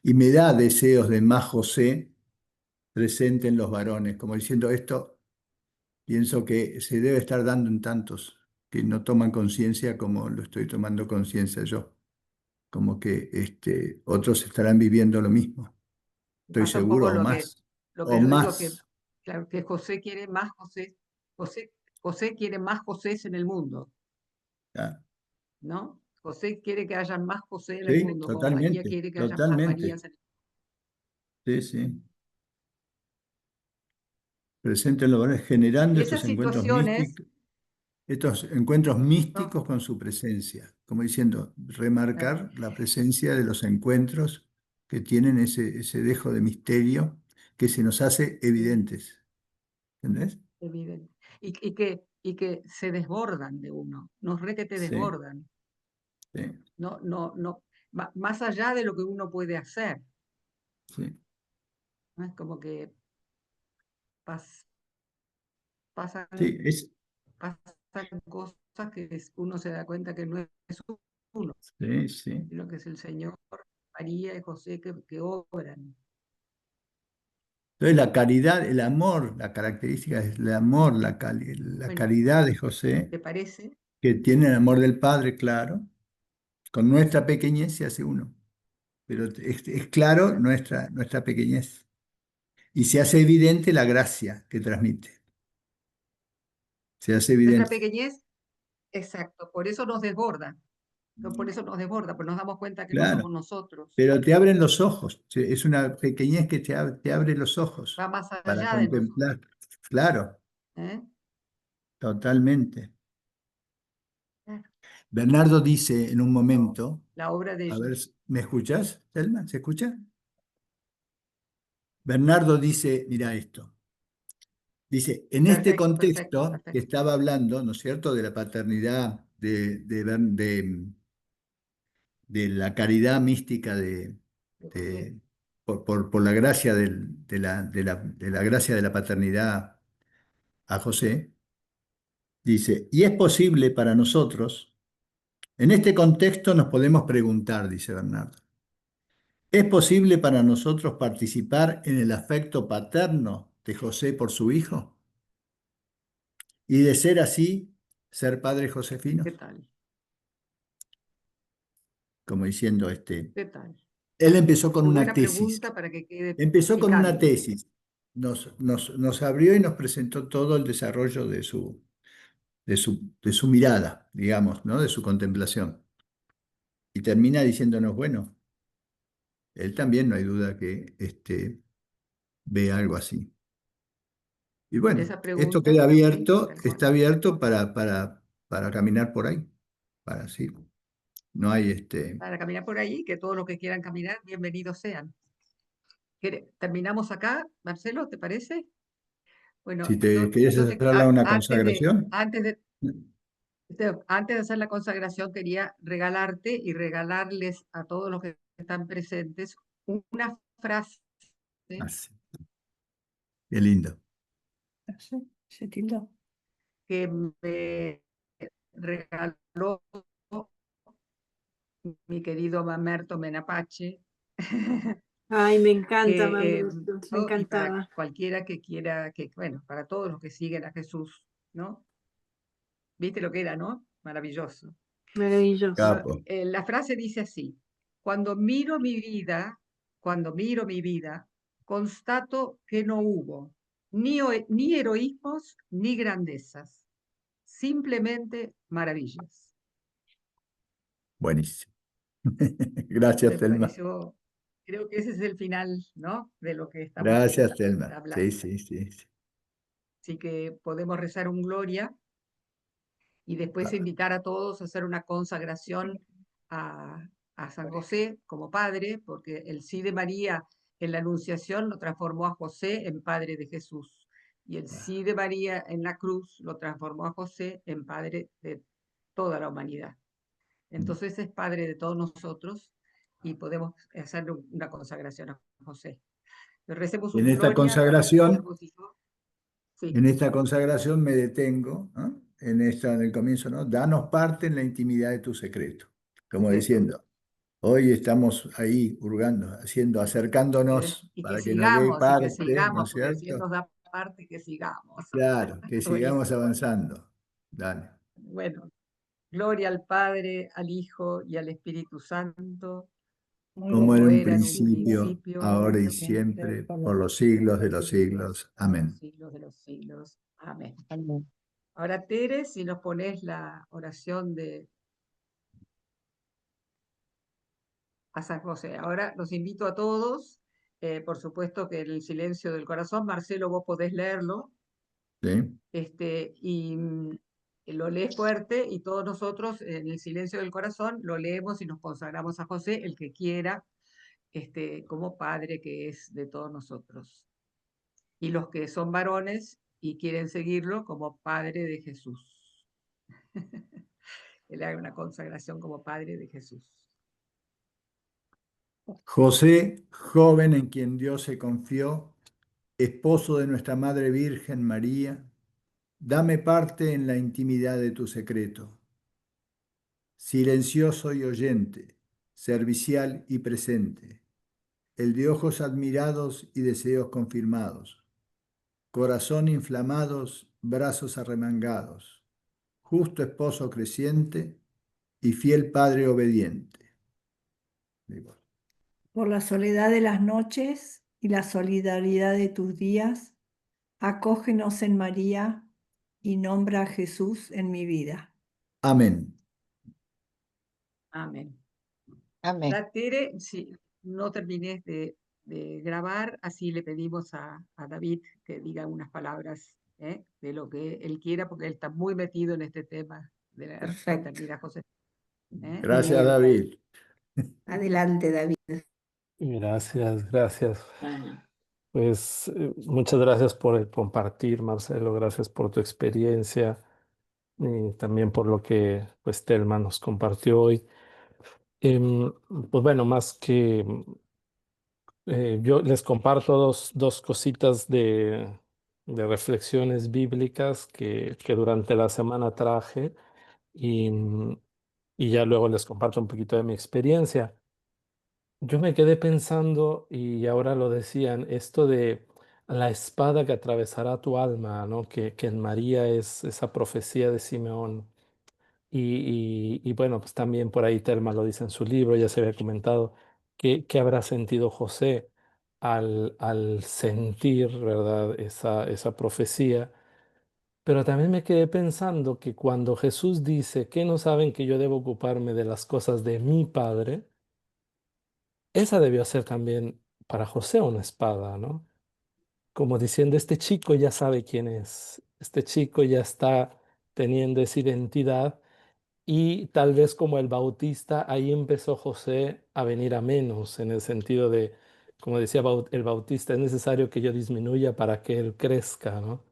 Y me da deseos de más José presente en los varones, como diciendo esto, pienso que se debe estar dando en tantos que no toman conciencia como lo estoy tomando conciencia yo, como que otros estarán viviendo lo mismo, estoy Pasa un seguro, poco lo o que yo digo, que, más. claro, que José quiere más José quiere más Josés en el mundo, ¿Ya? ¿no? José quiere que haya más José en el Sí, mundo, como María totalmente, quiere que haya más totalmente, Marías en el sí, sí. Presente en los varones, generando Y esas situaciones, estos encuentros ¿no? místicos con su presencia, como diciendo, Claro, remarcar la presencia de los encuentros que tienen ese dejo de misterio que se nos hace sí, evidentes. ¿Entendés? evidente. Y que se desbordan de uno, nos re que te Sí, desbordan, sí, no, más allá de lo que uno puede hacer, sí. ¿no? Es como que pas- Sí, pasan, pasan cosas que uno se da cuenta que no es uno, sí, sí. sino que es el Señor, María y José que obran. Entonces la caridad, el amor, la característica es el amor, la Bueno, caridad de José, ¿te parece? que tiene el amor del Padre, claro, con nuestra pequeñez se hace uno, pero es claro Claro. nuestra pequeñez y se hace evidente la gracia que transmite, se hace Nuestra evidente, pequeñez, exacto, por eso nos desborda, ¿no? Por eso nos desborda, pues nos damos cuenta que no claro, somos nosotros. pero te abren los ojos, es una pequeñez que te abre los Va ojos más para allá de nosotros. contemplar, claro, ¿Eh? totalmente. Claro. Bernardo dice en un No, momento, la obra de a ellos. ver, ¿me escuchás, Selma? ¿Se escucha? Bernardo dice, mira esto, dice, en este Perfecto, perfecto, contexto que perfecto. estaba hablando, ¿no es cierto?, de la paternidad, de la caridad mística de- por la gracia de la gracia de la paternidad a José, dice, y es posible para nosotros, en este contexto nos podemos preguntar, dice Bernardo, ¿es posible para nosotros participar en el afecto paterno de José por su hijo? Y de ser así, ser padres ¿Qué josefinos, tal? como diciendo, ¿Qué tal? él empezó con Muy una buena tesis, pregunta para que quede empezó con una picando. tesis, nos abrió y nos presentó todo el desarrollo de su mirada, digamos, ¿no? De su contemplación. Y termina diciéndonos, bueno, él también no hay duda que ve algo así. Y bueno, Esa esto pregunta, queda sí, abierto, tal cual. está abierto para caminar por ahí, para sí. No hay Para caminar por ahí, que todos los que quieran caminar, bienvenidos sean. ¿Terminamos acá, Marcelo, te parece? Bueno, si te quieres entonces, hacer una consagración. antes de hacer la consagración, quería regalarte y regalarles a todos los que están presentes una frase Así, qué lindo. Se tildó. que me regaló mi querido Mamerto Menapache, Ay, me encanta, que, Mamerto, me y para encantaba. cualquiera que quiera, bueno, para todos los que siguen a Jesús, ¿no? ¿Viste lo que era, no? Maravilloso. Maravilloso. Bueno, Capo. la frase dice así: cuando miro mi vida, constato que no hubo ni heroísmos ni grandezas, simplemente maravillas. Buenísimo. Gracias, Me Telma. pareció, creo que ese es el final, ¿no? De lo que estamos Gracias, Telma. Sí, hablando. sí, sí, sí. Así que podemos rezar un gloria y después invitar a todos a hacer una consagración a, a San José como padre, porque el sí de María en la Anunciación lo transformó a José en padre de Jesús, y el sí de María en la cruz lo transformó a José en padre de toda la humanidad. Entonces es padre de todos nosotros y podemos hacerle una consagración a José. Recemos En un esta gloria, Marcelo, consagración, vos y yo. Sí, en esta consagración me detengo, ¿no? En el comienzo, ¿no? Danos parte en la intimidad de tu secreto. Como eso. diciendo, hoy estamos ahí hurgando, acercándonos para que nos dé Y que parte, ¿no sigamos, es porque si Él cierto? nos da parte, que sigamos. Claro, que sigamos Buenísimo. avanzando. Dale. Bueno, gloria al Padre, al Hijo y al Espíritu Santo, Como en como un era en un principio, principio, ahora y Siempre, siempre, por por los los siglos de los los siglos siglos. de los Amén. siglos de los siglos. Amén. Amén. Ahora, Tere, si nos pones la oración a San José. Ahora los invito a todos, por supuesto que en el silencio del corazón, Marcelo, vos podés leerlo, ¿Sí? lo lees fuerte y todos nosotros en el silencio del corazón lo leemos y nos consagramos a José, el que quiera, como Padre que es de todos nosotros. Y los que son varones y quieren seguirlo como Padre de Jesús. Que le haga una consagración como Padre de Jesús. José, joven en quien Dios se confió, esposo de nuestra Madre Virgen María, dame parte en la intimidad de tu secreto, silencioso y oyente, servicial y presente, el de ojos admirados y deseos confirmados, corazón inflamados, brazos arremangados, justo esposo creciente y fiel padre obediente. Digo, Por la soledad de las noches y la solidaridad de tus días, acógenos en María y nombra a Jesús en mi vida. amén. Amén. Amén. La Tere, si no termines de grabar, así le pedimos a David que diga unas palabras de lo que él quiera, porque él está muy metido en este tema de la Perfecto. paternidad, José. Muy Gracias, bien. David. Adelante, David. Gracias, gracias. Bueno, Pues muchas gracias por el compartir, Marcelo. Gracias por tu experiencia y también por lo que pues Telma nos compartió hoy. Pues bueno, más que Yo les comparto dos cositas de reflexiones bíblicas que durante la semana traje y, y ya luego les comparto un poquito de mi experiencia. Yo me quedé pensando, y ahora lo decían, esto de la espada que atravesará tu alma, ¿no? Que en María es esa profecía de Simeón. Y bueno, pues también por ahí Telma lo dice en su libro, ya se había comentado, que habrá sentido José al sentir, ¿verdad?, esa profecía. Pero también me quedé pensando que cuando Jesús dice que no saben que yo debo ocuparme de las cosas de mi Padre, esa debió ser también para José una espada, ¿no? Como diciendo, este chico ya sabe quién es, este chico ya está teniendo esa identidad. Y tal vez como el Bautista, ahí empezó José a venir a menos, en el sentido de, como decía el Bautista, es necesario que yo disminuya para que él crezca, ¿no?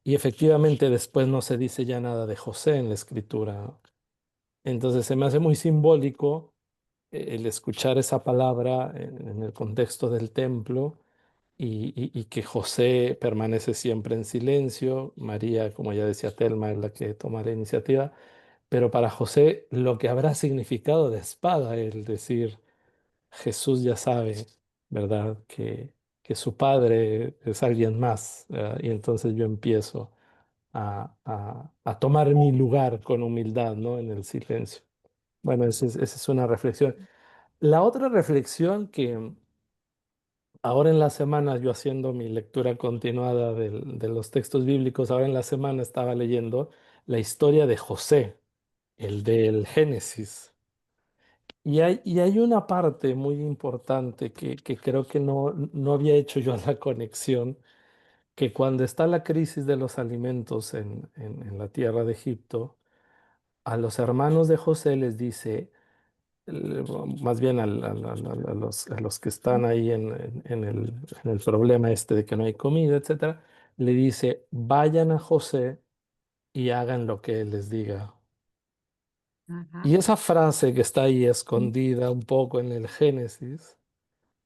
Y efectivamente después no se dice ya nada de José en la escritura, ¿no? Entonces se me hace muy simbólico el escuchar esa palabra en el contexto del templo y que José permanece siempre en silencio, María, como ya decía Telma, es la que toma la iniciativa, pero para José lo que habrá significado de espada, el decir, Jesús ya sabe, ¿verdad? Que su padre es alguien más, ¿verdad? Y entonces yo empiezo a tomar mi lugar con humildad, ¿no? En el silencio. Bueno, esa es una reflexión. La otra reflexión que ahora en la semana, yo haciendo mi lectura continuada de los textos bíblicos, ahora en la semana estaba leyendo la historia de José, el del Génesis. Y hay una parte muy importante que creo que no había hecho yo la conexión, que cuando está la crisis de los alimentos en la tierra de Egipto, a los hermanos de José les dice, más bien a los que están ahí en el problema este de que no hay comida, etcétera, le dice, vayan a José y hagan lo que él les diga. Ajá. Y esa frase que está ahí escondida un poco en el Génesis,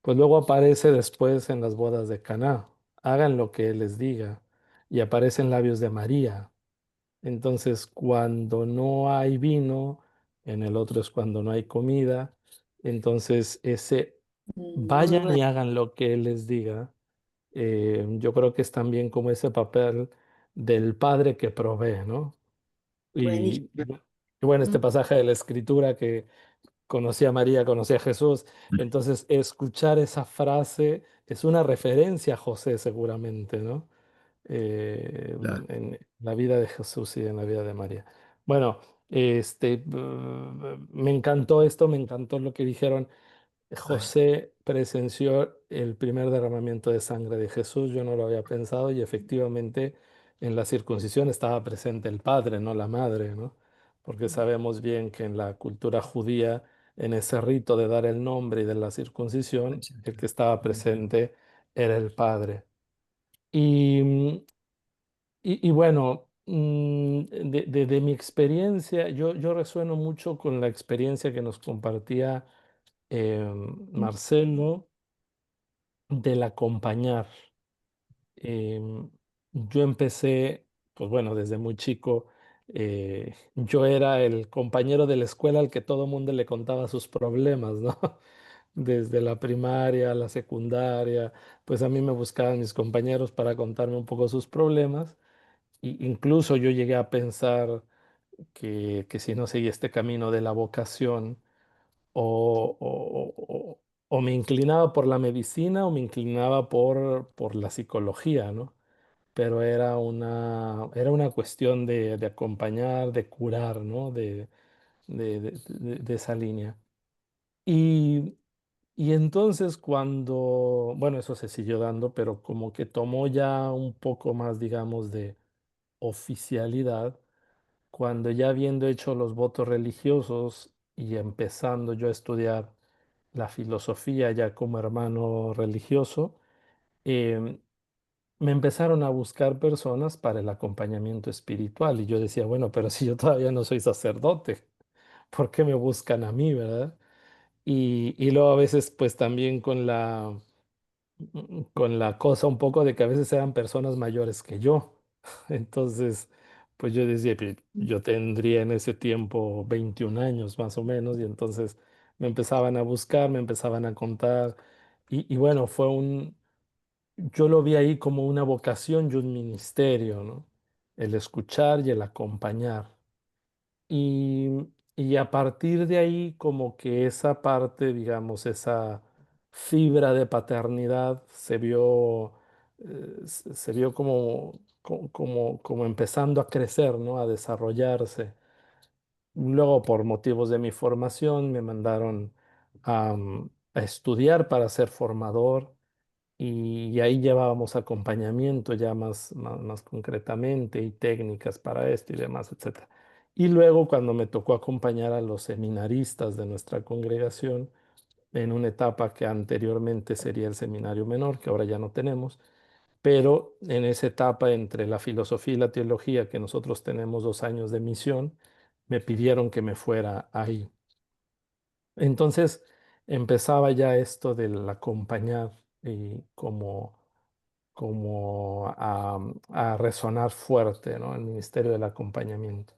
pues luego aparece después en las bodas de Caná. Hagan lo que él les diga. Y aparece en labios de María. Entonces, cuando no hay vino, en el otro es cuando no hay comida. Entonces, ese Muy vayan bueno, y hagan lo que él les diga. Yo creo que es también como ese papel del padre que provee, ¿no? buenísimo. Y bueno, este pasaje de la escritura que conocí a María, conocí a Jesús. Entonces, escuchar esa frase es una referencia a José seguramente, ¿no? Claro. En la vida de Jesús y en la vida de María. Bueno, me encantó esto, me encantó lo que dijeron. Ay, José presenció el primer derramamiento de sangre de Jesús, yo no lo había pensado y efectivamente en la circuncisión estaba presente el padre, no la madre, ¿no? Porque sabemos bien que en la cultura judía, en ese rito de dar el nombre y de la circuncisión, el que estaba presente era el padre. Y, y bueno, de mi experiencia, yo resueno mucho con la experiencia que nos compartía Marcelo del acompañar. Em, yo empecé, pues bueno, desde muy chico, yo era el compañero de la escuela al que todo mundo le contaba sus problemas, ¿no? Desde la primaria, la secundaria, pues a mí me buscaban mis compañeros para contarme un poco sus problemas. Y incluso yo llegué a pensar que si no seguía este camino de la vocación, o me inclinaba por la medicina o me inclinaba por la psicología, ¿no? Pero era una cuestión de acompañar, de curar, ¿no? De esa línea. Y, y entonces cuando, bueno, eso se siguió dando, pero como que tomó ya un poco más, digamos, de oficialidad cuando ya habiendo hecho los votos religiosos y empezando yo a estudiar la filosofía ya como hermano religioso, em, me empezaron a buscar personas para el acompañamiento espiritual y yo decía, bueno, pero si yo todavía no soy sacerdote, ¿por qué me buscan a mí, verdad? y luego a veces pues también con la cosa un poco de que a veces eran personas mayores que yo. Entonces, pues yo decía, yo tendría en ese tiempo 21 años más o menos, y entonces me empezaban a buscar, me empezaban a contar, y bueno, yo lo vi ahí como una vocación y un ministerio, ¿no? El escuchar y el acompañar. Y, y a partir de ahí, como que esa parte, digamos, esa fibra de paternidad se vio como empezando a crecer, ¿no? A desarrollarse. Luego, por motivos de mi formación, me mandaron a estudiar para ser formador y ahí llevábamos acompañamiento ya más concretamente y técnicas para esto y demás, etcétera. Y luego cuando me tocó acompañar a los seminaristas de nuestra congregación en una etapa que anteriormente sería el seminario menor, que ahora ya no tenemos, pero en esa etapa entre la filosofía y la teología, que nosotros tenemos 2 años de misión, me pidieron que me fuera ahí. Entonces empezaba ya esto del acompañar y como a resonar fuerte, ¿no? El ministerio del acompañamiento.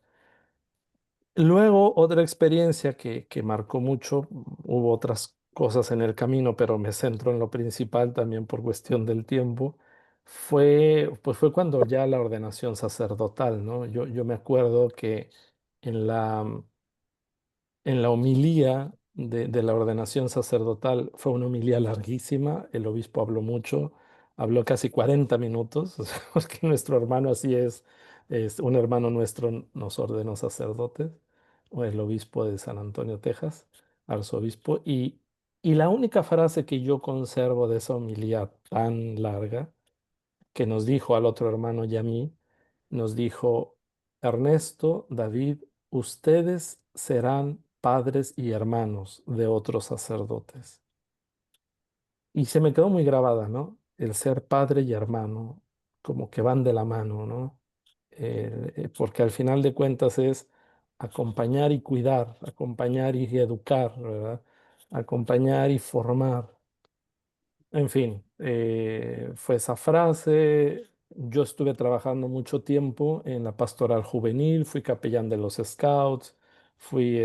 Luego, otra experiencia que marcó mucho, hubo otras cosas en el camino, pero me centro en lo principal también por cuestión del tiempo, pues fue cuando ya la ordenación sacerdotal, ¿no? Yo me acuerdo que en la homilía de la ordenación sacerdotal fue una homilía larguísima, el obispo habló mucho, habló casi 40 minutos, o sea, porque nuestro hermano así es un hermano nuestro nos ordenó sacerdotes, o el obispo de San Antonio, Texas, arzobispo, y la única frase que yo conservo de esa homilía tan larga, que nos dijo al otro hermano y a mí, nos dijo, Ernesto, David, ustedes serán padres y hermanos de otros sacerdotes. Y se me quedó muy grabada, ¿no? El ser padre y hermano, como que van de la mano, ¿no? Porque al final de cuentas es acompañar y cuidar, acompañar y educar, ¿verdad? Acompañar y formar. En fin, fue esa frase. Yo estuve trabajando mucho tiempo en la pastoral juvenil, fui capellán de los Scouts, fui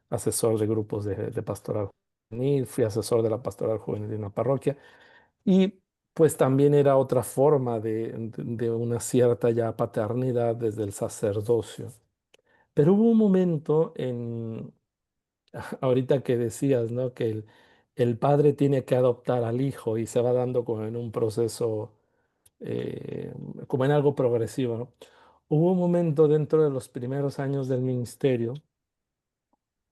asesor de grupos de pastoral juvenil, fui asesor de la pastoral juvenil de una parroquia y pues también era otra forma de una cierta ya paternidad desde el sacerdocio. Pero hubo un momento ahorita que decías, ¿no? Que el padre tiene que adoptar al hijo y se va dando como en un proceso, eh, como en algo progresivo, ¿no? Hubo un momento dentro de los primeros años del ministerio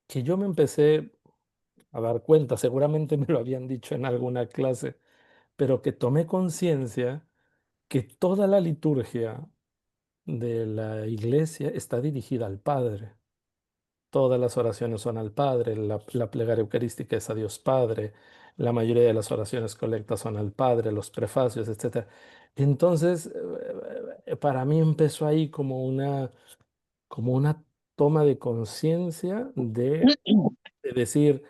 que yo me empecé a dar cuenta, seguramente me lo habían dicho en alguna clase, pero que tomé conciencia que toda la liturgia de la iglesia está dirigida al Padre. Todas las oraciones son al Padre, la plegaria eucarística es a Dios Padre, la mayoría de las oraciones colectas son al Padre, los prefacios, etcétera. Entonces, para mí empezó ahí como una toma de conciencia de decir,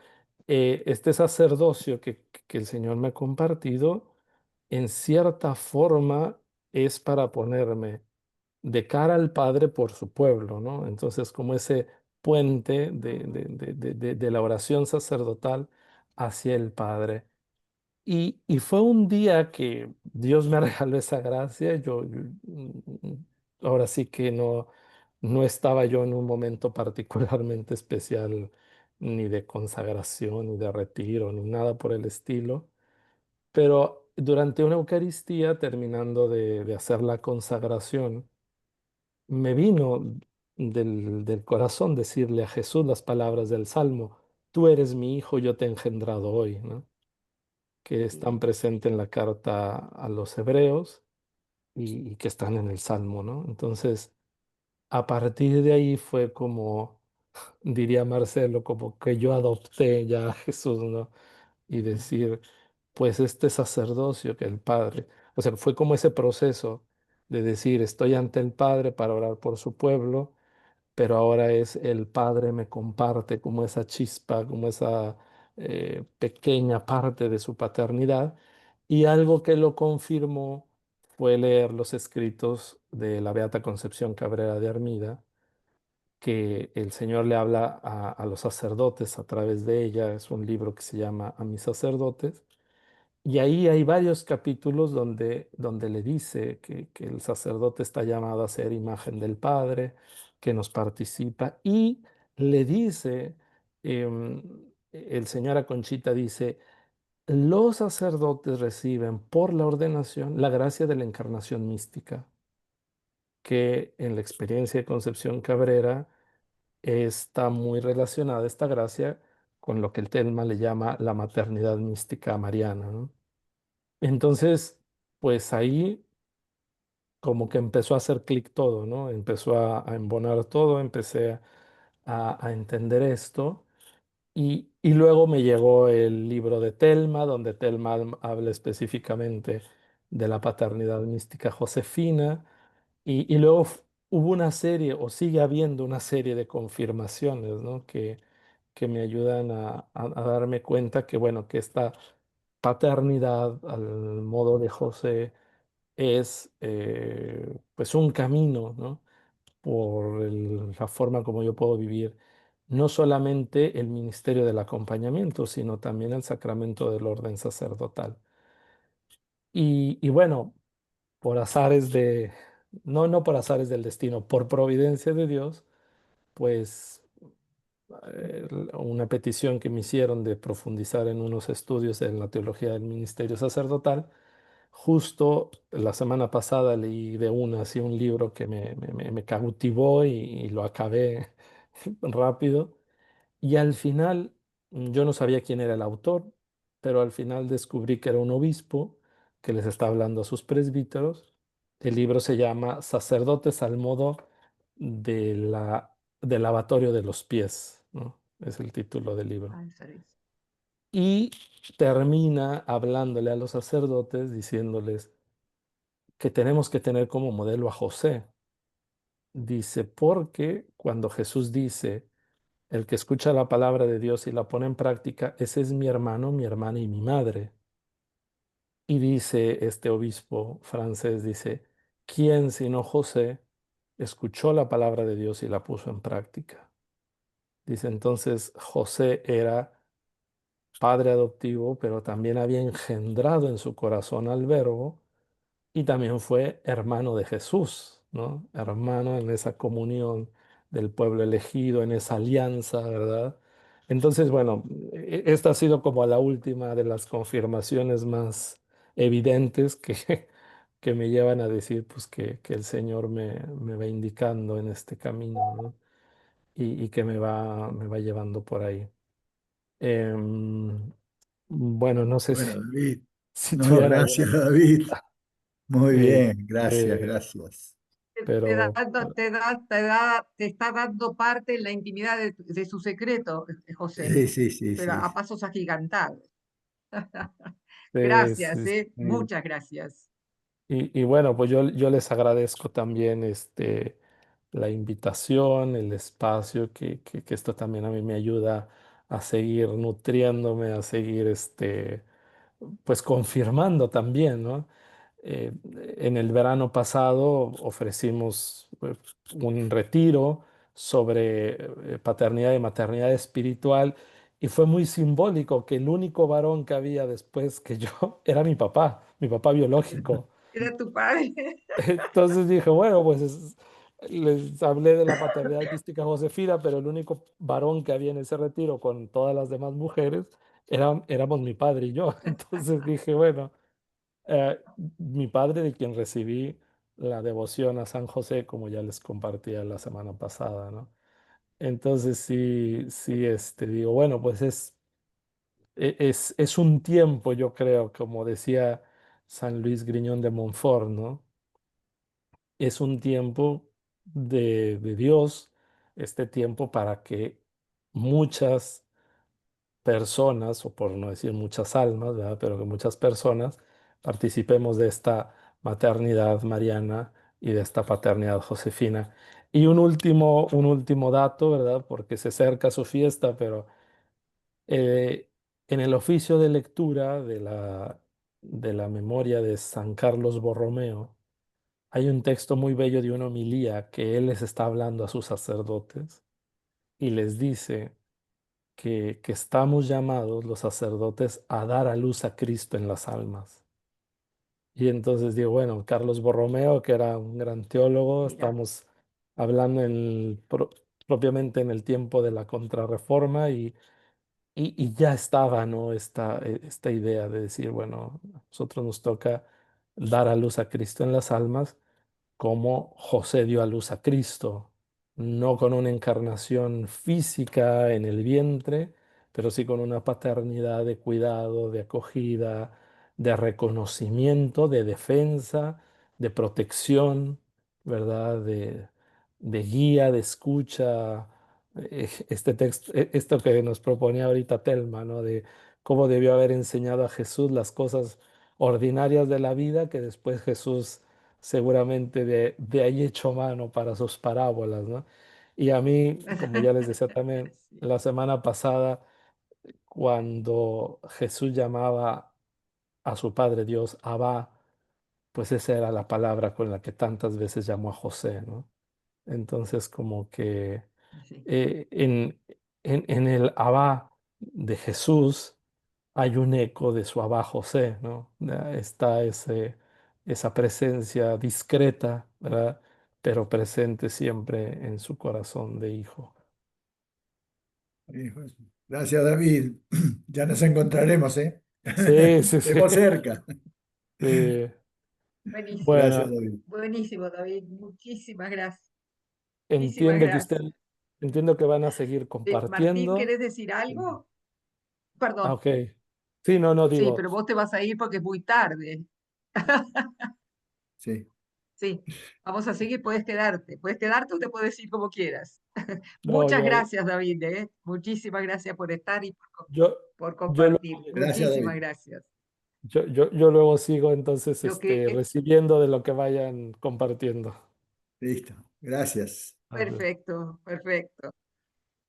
este sacerdocio que el Señor me ha compartido, en cierta forma es para ponerme de cara al Padre por su pueblo, ¿no? Entonces, como ese puente de la oración sacerdotal hacia el Padre. Y fue un día que Dios me regaló esa gracia. Ahora sí que no estaba yo en un momento particularmente especial, ni de consagración, ni de retiro, ni nada por el estilo. Pero durante una Eucaristía, terminando de hacer la consagración, me vino del corazón decirle a Jesús las palabras del Salmo, tú eres mi hijo, yo te he engendrado hoy, ¿no? Que están presentes en la carta a los hebreos y que están en el Salmo, ¿no? Entonces, a partir de ahí fue como, diría Marcelo, como que yo adopté ya a Jesús, ¿no? Y decir, pues este sacerdocio que el Padre, o sea, fue como ese proceso de decir, estoy ante el Padre para orar por su pueblo, pero ahora es el Padre me comparte como esa chispa, como esa pequeña parte de su paternidad. Y algo que lo confirmó fue leer los escritos de la Beata Concepción Cabrera de Armida, que el Señor le habla a los sacerdotes a través de ella. Es un libro que se llama A mis sacerdotes. Y ahí hay varios capítulos donde le dice que el sacerdote está llamado a ser imagen del Padre, que nos participa, y le dice, em, el señor Conchita dice, los sacerdotes reciben por la ordenación la gracia de la encarnación mística, que en la experiencia de Concepción Cabrera está muy relacionada esta gracia con lo que el Telma le llama la maternidad mística mariana, ¿no? Entonces, pues ahí como que empezó a hacer clic todo, ¿no? Empezó a embonar todo, empecé a entender esto. Y luego me llegó el libro de Telma, donde Telma habla específicamente de la paternidad mística josefina. Y luego hubo una serie, o sigue habiendo una serie de confirmaciones, ¿no? Que me ayudan a darme cuenta que, bueno, que esta paternidad al modo de José es pues un camino, ¿no? Por la forma como yo puedo vivir no solamente el ministerio del acompañamiento, sino también el sacramento del orden sacerdotal. Y bueno, por azares de, no por azares del destino, por providencia de Dios, pues una petición que me hicieron de profundizar en unos estudios en la teología del ministerio sacerdotal. Justo la semana pasada leí de una así un libro que me cautivó y lo acabé rápido. Y al final, yo no sabía quién era el autor, pero al final descubrí que era un obispo que les está hablando a sus presbíteros. El libro se llama Sacerdotes al modo del lavatorio de los pies, ¿no? Es el título del libro. Ah, esa es. Y termina hablándole a los sacerdotes diciéndoles que tenemos que tener como modelo a José. Dice, porque cuando Jesús dice, el que escucha la palabra de Dios y la pone en práctica, ese es mi hermano, mi hermana y mi madre. Y dice este obispo francés, dice, ¿quién sino José escuchó la palabra de Dios y la puso en práctica? Dice, entonces José era padre adoptivo, pero también había engendrado en su corazón al Verbo y también fue hermano de Jesús, ¿no? Hermano en esa comunión del pueblo elegido, en esa alianza, ¿verdad? Entonces, bueno, esta ha sido como la última de las confirmaciones más evidentes que me llevan a decir pues que el Señor me va indicando en este camino, ¿no? Y que me va llevando por ahí. Em, bueno, no sé si, Bueno, David, si no, tuvieran alguna gracias, David. Muy sí, bien, gracias, eh, gracias. pero Te está dando parte en la intimidad de su secreto, José, Sí, sí, sí, pero sí. a pasos agigantados. sí, Gracias, sí, sí. muchas gracias. Y bueno, pues yo les agradezco también la invitación, el espacio, que esto también a mí me ayuda a seguir nutriéndome, a seguir pues confirmando también, ¿no? Eh, en el verano pasado ofrecimos un retiro sobre paternidad y maternidad espiritual y fue muy simbólico que el único varón que había después que yo era mi papá biológico. Era tu padre. Entonces dije, bueno, pues les hablé de la paternidad mística Josefina, pero el único varón que había en ese retiro con todas las demás mujeres éramos mi padre y yo. Entonces dije, bueno, mi padre de quien recibí la devoción a San José, como ya les compartía la semana pasada, ¿no? Entonces sí, sí, digo, bueno, pues es un tiempo, yo creo, como decía San Luis Griñón de Montfort, ¿no? Es un tiempo de Dios, este tiempo para que muchas personas, o por no decir muchas almas, ¿verdad? Pero que muchas personas participemos de esta maternidad mariana y de esta paternidad josefina. Y un último dato, ¿verdad? Porque se acerca su fiesta, pero eh, en el oficio de lectura de la memoria de San Carlos Borromeo, hay un texto muy bello de una homilía que él les está hablando a sus sacerdotes y les dice que estamos llamados los sacerdotes a dar a luz a Cristo en las almas. Y entonces digo, bueno, Carlos Borromeo, que era un gran teólogo, Mira, estamos hablando propiamente en el tiempo de la Contrarreforma y ya estaba, ¿no? Esta idea de decir, bueno, a nosotros nos toca dar a luz a Cristo en las almas como José dio a luz a Cristo, no con una encarnación física en el vientre, pero sí con una paternidad de cuidado, de acogida, de reconocimiento, de defensa, de protección, ¿verdad? De guía, de escucha. Este texto, esto que nos proponía ahorita Telma, ¿no? De cómo debió haber enseñado a Jesús las cosas ordinarias de la vida que después Jesús seguramente de ahí echó mano para sus parábolas, ¿no? Y a mí, como ya les decía también sí, la semana pasada, cuando Jesús llamaba a su Padre Dios, Abba, pues esa era la palabra con la que tantas veces llamó a José, ¿no? Entonces, como que sí. en el Abba de Jesús hay un eco de su Abba José, ¿no? Está esa presencia discreta, ¿verdad? Pero presente siempre en su corazón de hijo. Hijos. Gracias, David. Ya nos encontraremos, ¿eh? Sí, sí, sí. Estemos cerca. Sí. Buenísimo, Gracias, Bueno, David. buenísimo, David. Muchísimas gracias. Muchísimas entiende que usted, gracias. entiendo que van a seguir Martín, compartiendo. ¿querés decir algo? Ah, Perdón. ok. Sí, no, Sí, digo, pero vos te vas a ir porque es muy tarde. Sí. Sí, vamos a seguir, puedes quedarte o te puedes ir como quieras. no, Muchas gracias, David, ¿eh? Muchísimas gracias por estar y yo, por yo, compartir. luego- Gracias, Muchísimas David. gracias. yo luego sigo entonces Lo que recibiendo de lo que vayan compartiendo. Listo. Gracias. Vale. perfecto, perfecto.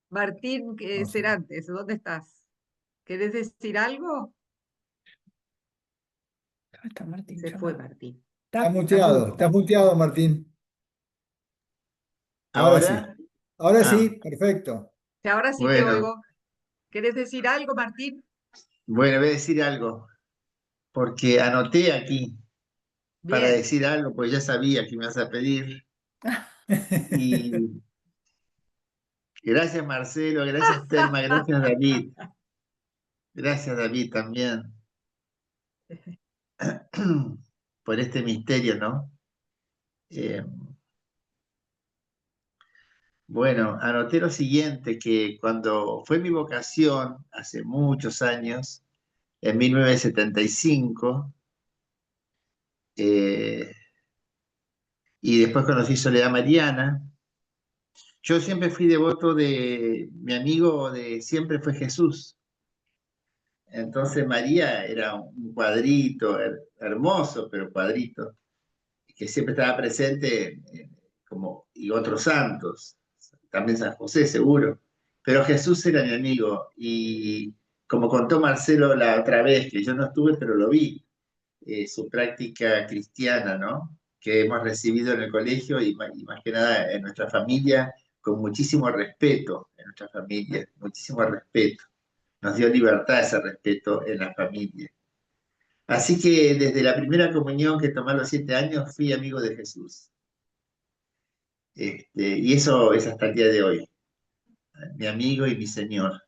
Martín Vamos a ver. Cerantes, ¿dónde estás? ¿Querés decir algo? ¿Dónde está Martín? Se Yo fue no. Martín. Estás Está muteado. mudo. Estás muteado, Martín. Ahora sí. ¿Ahora? Ahora sí. Ah, Perfecto. Que ahora sí te bueno, oigo. ¿Querés decir algo, Martín? bueno, voy a decir algo, porque anoté aquí para Bien. decir algo, pues ya sabía que me vas a pedir. Y gracias Marcelo, gracias Telma, gracias David, gracias David también por este misterio, ¿no? Eh, bueno, anoté lo siguiente, que cuando fue mi vocación, hace muchos años, en 1975, eh, y después conocí Soledad Mariana. Yo siempre fui devoto de mi amigo de siempre fue Jesús. Entonces María era un cuadrito hermoso, pero cuadrito, que siempre estaba presente como y otros santos, también San José seguro. Pero Jesús era mi amigo y como contó Marcelo la otra vez, que yo no estuve, pero lo vi, su práctica cristiana, ¿no? Que hemos recibido en el colegio y más que nada en nuestra familia, con muchísimo respeto en nuestra familia, muchísimo respeto. Nos dio libertad ese respeto en la familia. Así que desde la primera comunión que tomé a los 7 años, fui amigo de Jesús. Y eso es hasta el día de hoy, mi amigo y mi Señor.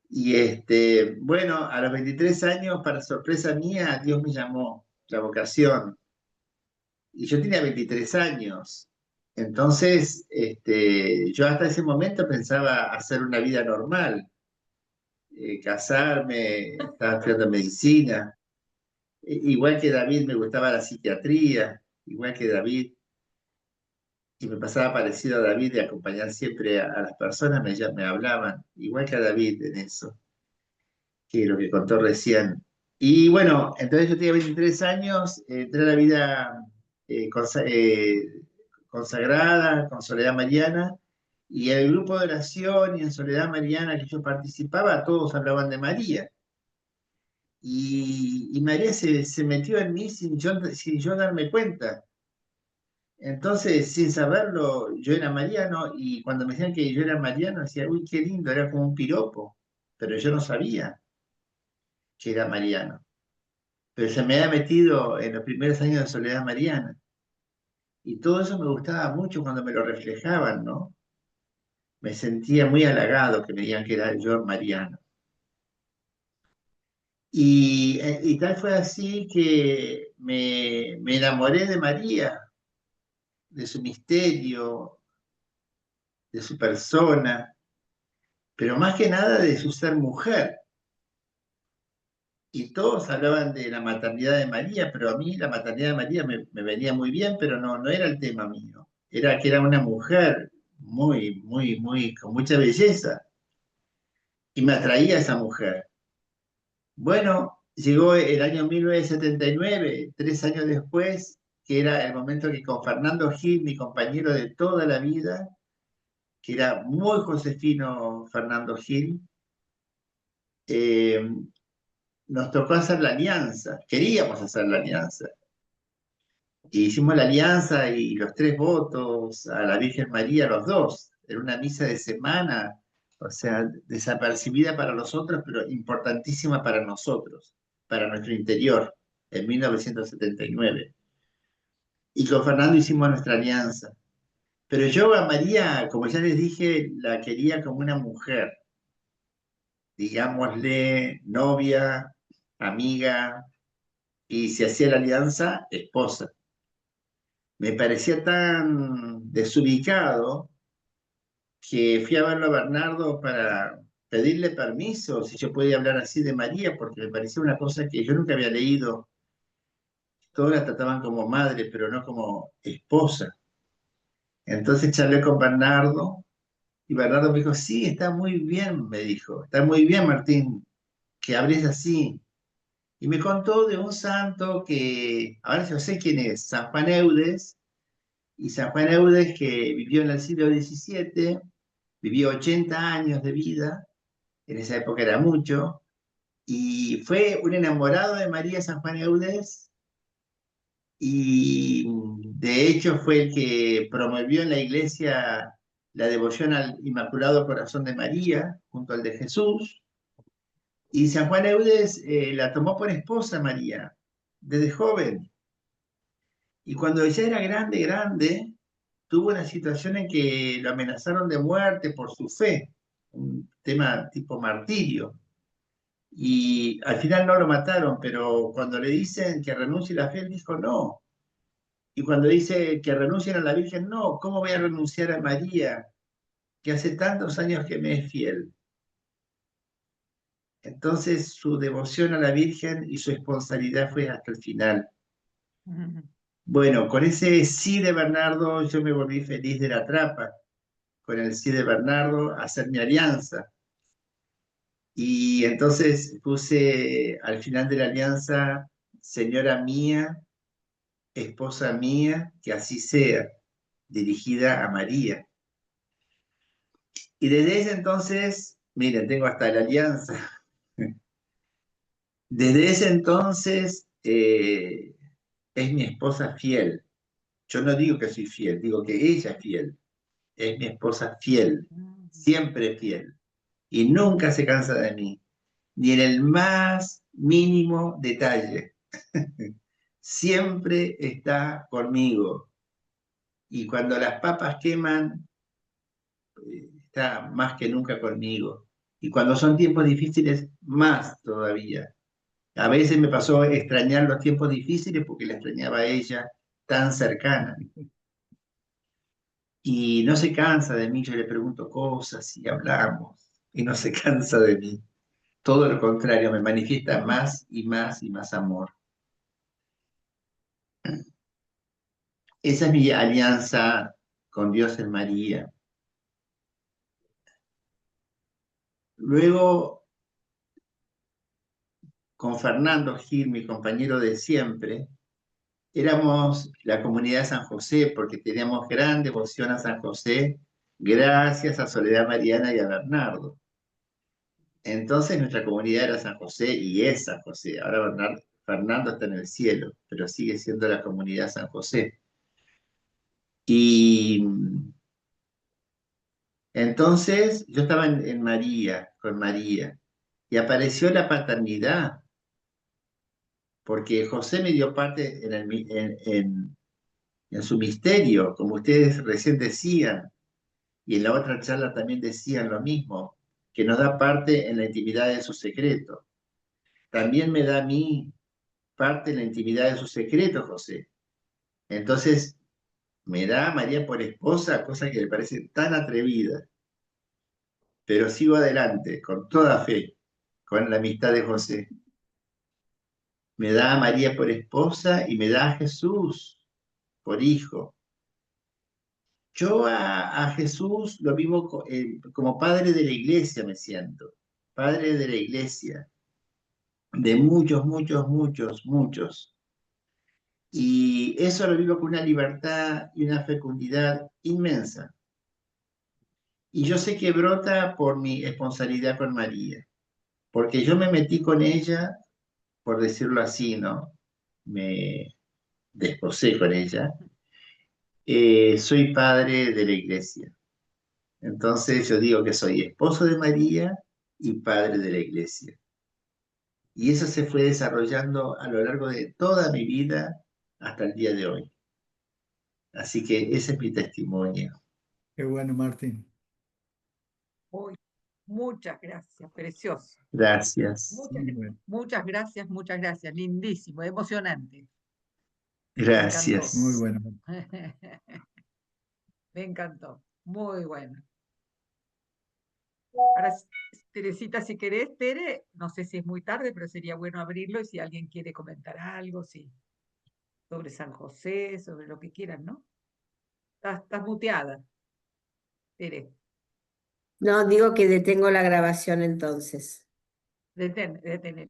Y bueno, a los 23 años, para sorpresa mía, Dios me llamó, la vocación. Y yo tenía 23 años. Entonces, yo hasta ese momento pensaba hacer una vida normal, casarme, estaba estudiando medicina. Igual que David, me gustaba la psiquiatría, igual que David, y me pasaba parecido a David de acompañar siempre a las personas, me hablaban, igual que a David en eso, que lo que contó recién. Y bueno, entonces yo tenía 23 años, entré a la vida consagrada, con Soledad Mariana, y el grupo de oración y en Soledad Mariana que yo participaba, todos hablaban de María. Y María se metió en mí sin yo darme cuenta. Entonces, sin saberlo, yo era mariano y cuando me decían que yo era mariano, decía, uy, qué lindo, era como un piropo, pero yo no sabía que era mariano. Pero se me había metido en los primeros años de Soledad Mariana y todo eso me gustaba mucho cuando me lo reflejaban, ¿no? Me sentía muy halagado que me digan que era yo mariano. Y tal fue así que me enamoré de María, de su misterio, de su persona, pero más que nada de su ser mujer. Y todos hablaban de la maternidad de María, pero a mí la maternidad de María me venía muy bien, pero no era el tema mío. Era que era una mujer con mucha belleza. Y me atraía esa mujer. Bueno, llegó el año 1979, 3 años después, que era el momento que con Fernando Gil, mi compañero de toda la vida, que era muy josefino Fernando Gil, eh, nos tocó hacer la alianza, queríamos hacer la alianza. Y hicimos la alianza y los 3 votos a la Virgen María, los dos, en una misa de semana, o sea, desapercibida para los otros, pero importantísima para nosotros, para nuestro interior, en 1979. Y con Fernando hicimos nuestra alianza. Pero yo a María, como ya les dije, la quería como una mujer, digámosle novia, amiga, y si hacía la alianza, esposa. Me parecía tan desubicado que fui a verlo a Bernardo para pedirle permiso, si yo podía hablar así de María, porque me parecía una cosa que yo nunca había leído. Todos la trataban como madre, pero no como esposa. Entonces charlé con Bernardo y Bernardo me dijo, sí, está muy bien, me dijo, está muy bien, Martín, que hables así. Y me contó de un santo que, ahora yo sé quién es, San Juan Eudes, y San Juan Eudes que vivió en el siglo XVII, vivió 80 años de vida, en esa época era mucho, y fue un enamorado de María San Juan Eudes, y de hecho fue el que promovió en la iglesia la devoción al Inmaculado Corazón de María, junto al de Jesús, y San Juan Eudes la tomó por esposa María, desde joven, y cuando ella era grande, tuvo una situación en que lo amenazaron de muerte por su fe, un tema tipo martirio. Y al final no lo mataron, pero cuando le dicen que renuncie a la fe, él dijo no. Y cuando dice que renuncien a la Virgen, no, ¿cómo voy a renunciar a María, que hace tantos años que me es fiel? Entonces su devoción a la Virgen y su esponsalidad fue hasta el final. Bueno, con ese sí de Bernardo yo me volví feliz de la trapa, con el sí de Bernardo, hacer mi alianza. Y entonces puse al final de la alianza, señora mía, esposa mía, que así sea, dirigida a María. Y desde ese entonces, miren, tengo hasta la alianza. Desde ese entonces es mi esposa fiel. Yo no digo que soy fiel, digo que ella es fiel. Es mi esposa fiel, siempre fiel. Y nunca se cansa de mí, ni en el más mínimo detalle. Siempre está conmigo. Y cuando las papas queman, está más que nunca conmigo. Y cuando son tiempos difíciles, más todavía. A veces me pasó extrañar los tiempos difíciles porque la extrañaba a ella tan cercana. Y no se cansa de mí, yo le pregunto cosas y hablamos. Y no se cansa de mí. Todo lo contrario, me manifiesta más y más y más amor. Esa es mi alianza con Dios en María. Luego, con Fernando Gil, mi compañero de siempre, éramos la comunidad de San José porque teníamos gran devoción a San José, gracias a Soledad Mariana y a Bernardo. Entonces nuestra comunidad era San José y es San José. Ahora Fernando está en el cielo, pero sigue siendo la comunidad San José. Y entonces yo estaba en María, con María, y apareció la paternidad, porque José me dio parte en su misterio, como ustedes recién decían, y en la otra charla también decían lo mismo, que nos da parte en la intimidad de su secreto. También me da a mí parte en la intimidad de su secreto, José. Entonces, me da a María por esposa, cosa que me parece tan atrevida, pero sigo adelante, con toda fe, con la amistad de José. Me da a María por esposa y me da a Jesús por hijo. Yo a Jesús lo vivo como padre de la iglesia, me siento. Padre de la iglesia, de muchos, muchos, muchos, muchos. Y eso lo vivo con una libertad y una fecundidad inmensa. Y yo sé que brota por mi responsabilidad con María, porque yo me metí con ella, por decirlo así, ¿no? Me desposé con ella. Soy padre de la iglesia. Entonces yo digo que soy esposo de María y padre de la iglesia. Y eso se fue desarrollando a lo largo de toda mi vida hasta el día de hoy. Así que ese es mi testimonio. Qué bueno, Martín. Uy, muchas gracias, precioso. Gracias. Muchas, Muy bueno. muchas gracias. Lindísimo, emocionante. Gracias. Muy bueno. Me encantó. Muy bueno. Ahora, Teresita, si querés, Tere, no sé si es muy tarde, pero sería bueno abrirlo y si alguien quiere comentar algo, sí, sobre San José, sobre lo que quieran, ¿no? Estás muteada, Tere. No, digo que detengo la grabación entonces. Detén.